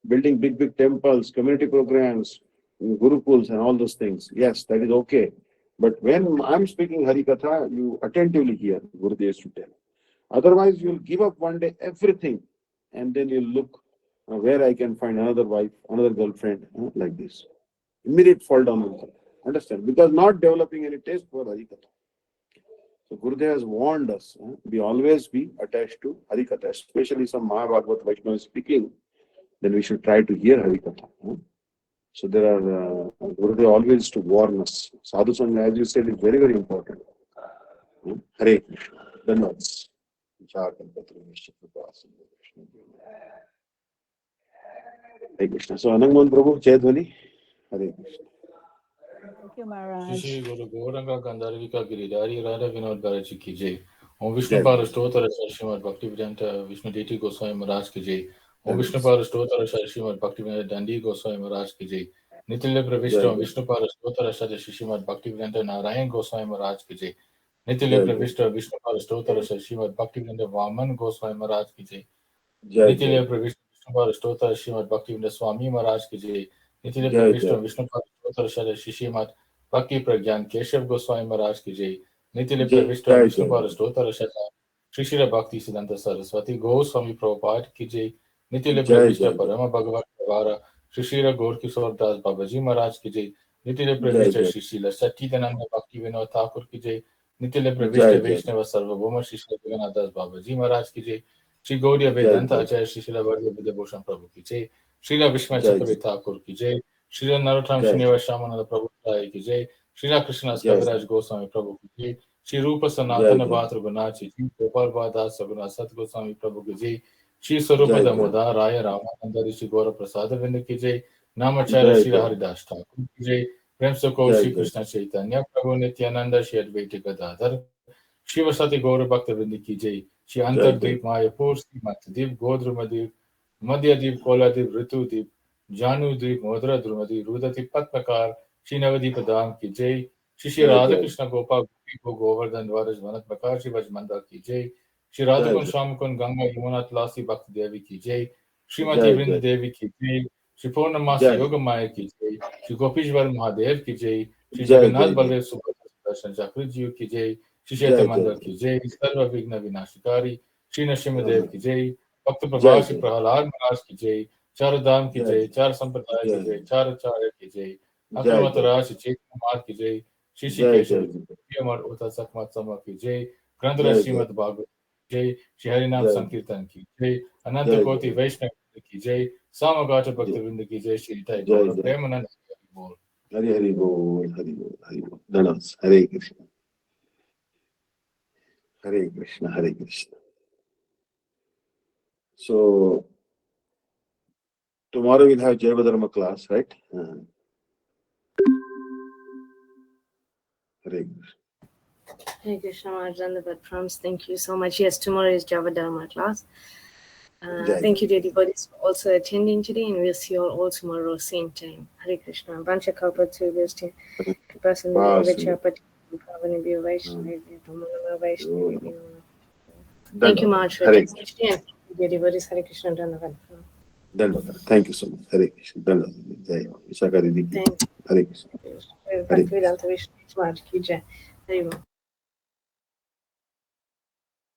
building big temples, community programs, Gurukuls and all those things. Yes, that is okay. But when I'm speaking Harikatha, you attentively hear Gurudev to tell. Otherwise, you'll give up one day everything and then you'll look where I can find another wife, another girlfriend, like this. Immediate fall down. Understand? Because not developing any taste for Harikatha. So Gurudev has warned us, we always be attached to Harikatha, especially some Mahabhagavad Vaishnava is speaking, then we should try to hear Harikatha. So there are, Gurudev always to warn us. Sadhu Sangha, as you said, is very, very important. Hare Krishna. Dhanvats. Hare Krishna. So Anangman Prabhu, Jai Dhwani. Hare Krishna. Thank you, Maharaj. Shri Guru Gauranga Gandharvika Giridhari Radha Vinod Bharati ki jai. Om Vishnu Pada Stotara Srimad Bhaktivedanta Vishnu Deity Goswami Maharaj ki jai. Om Vishnu Pada Stotara Srimad Bhaktivedanta Dandi Goswami Maharaj ki jai. Nitilya Pravishta Om Vishnu Pada Stotara Srimad Bhaktivedanta Narayan Goswami Maharaj ki jai. Nitilya Pravishta Vishnu Pada Stotara Srimad Bhaktivedanta Vaman Goswami Maharaj ki jai. Nitilya Pravishta Vishnu Pada Stotara Srimad Bhaktivedanta Swami Maharaj ki jai. Nitilya Pravishta Vishnu Pada Stotara Srimad Bhakti Pragyan Keshav Goswami Maharaj ki jai. Nitilya Pravishta Vishnu Pada Stotara Shri Shri Bhakti Siddhanta Saraswati Goswami Prabhupada ki jai. Nitilya Pravishta Parama Bhagavat Pravara Shri Shri Gaur Kishore Das Babaji Maharaj ki jai. Nitilya Pravishta Shri Shri Satchidananda Bhakti Vinod Thakur ki jai. Nitilya Pravishta Vaishnava Sarvabhauma Shri Shri Jagannath Das Babaji Maharaj ki jai. Shri Gaudiya Vedanta Acharya Shri Shri Vardha Vidyabhushan Prabhu ki jai. Shri Vishma Chakravarti Thakur ki jai. Shri Narottam Srinivas Shamananda Prabhu ki jai. Shri Krishna Kaviraj Goswami Prabhu ki jai. Shri Rupa Sanatana Bhatra Gunachi Ji Gopal Bhada Saguna Sat Goswami Prabhu ki jai. Shri Sarupa Damodar Raya Ramananda Rishi Gora Prasad Vindu ki jai. Namacharya Shri Haridas Thakur ki jai. Prem Sako Shri Krishna Chaitanya Prabhu Nityananda Shri Advaita Gadadhar Shiva Sati Gaura Bhakta Vindi ki jai. Shri Antardeep Mayapur Shri Matdeep Godrumadip Madhyadeep Koladip Ritudip Janudip Modra Drumadi Rudati Patmakar Shri Navadip Dham ki jai. Shri Radha Krishna Gopal Gopi Govardhan Dwaraj Vanat Bakar Shri Vajmanda ki jai. Shri Radhakun Shamakun Ganga Yamuna Tlasi Bhakti Devi ki jai. Shrimati Vrinda Devi ki jai. Shri Purnamasi Yoga Maya ki jai. Shri Gopishwar Mahadev ki jai. Shri Jagannath Baldev Subhadra Darshan Chakri ki jai. Shri Chaitanya ki jai. Sarva Vigna Vinashikari Shri Nrsimhadev ki jai. Bhakta Prabha Shri Prahalad Maharaj ki jai. Char Dham ki jai. Char Sampradaya ki jai. Char Acharya ki jai. Akramat Raj Shri Chaitanya Maharaj ki jai. Shri Shri Keshav Amar Uta Sakmat Sama ki jai. Grandra Srimad Bhagavad जय श्री हरिनाम संकीर्तन की जय अनंत कोटि वैष्णव की जय सामगाट भक्तवृंद की जय श्री निताई गौर प्रेमानंद बोल Hare Hare Bol, Hare Bol, Hare Bol. Dhanas, Hare Krishna. Hare Krishna, Hare Krishna. So, Tomorrow we'll have Jaiva Dharma class, right? Hare Krishna. Hare Krishna Maharaj, Dandavat Pranams. Thank you so much. Yes, tomorrow is Java Dharma class. Jai Thank you, dear bodies, for also attending today, and we'll see you all tomorrow, same time. Hare Krishna. Bancha Kalpa to Vishnu. Person Vichapati, Bhavani BV Vishnu Daivata Mj. Thank you, Maharaj, for Hare attending today, and dear devotees, Hare Krishna. Dandavat Pranams. Dandavata. Thank you so much. Hare Krishna. Dandavata. Jai. Vishaka Didi. Thank Hare Krishna. you. Bhaktivedanta Vishnu Maharaj ki jai. Hare Krishna.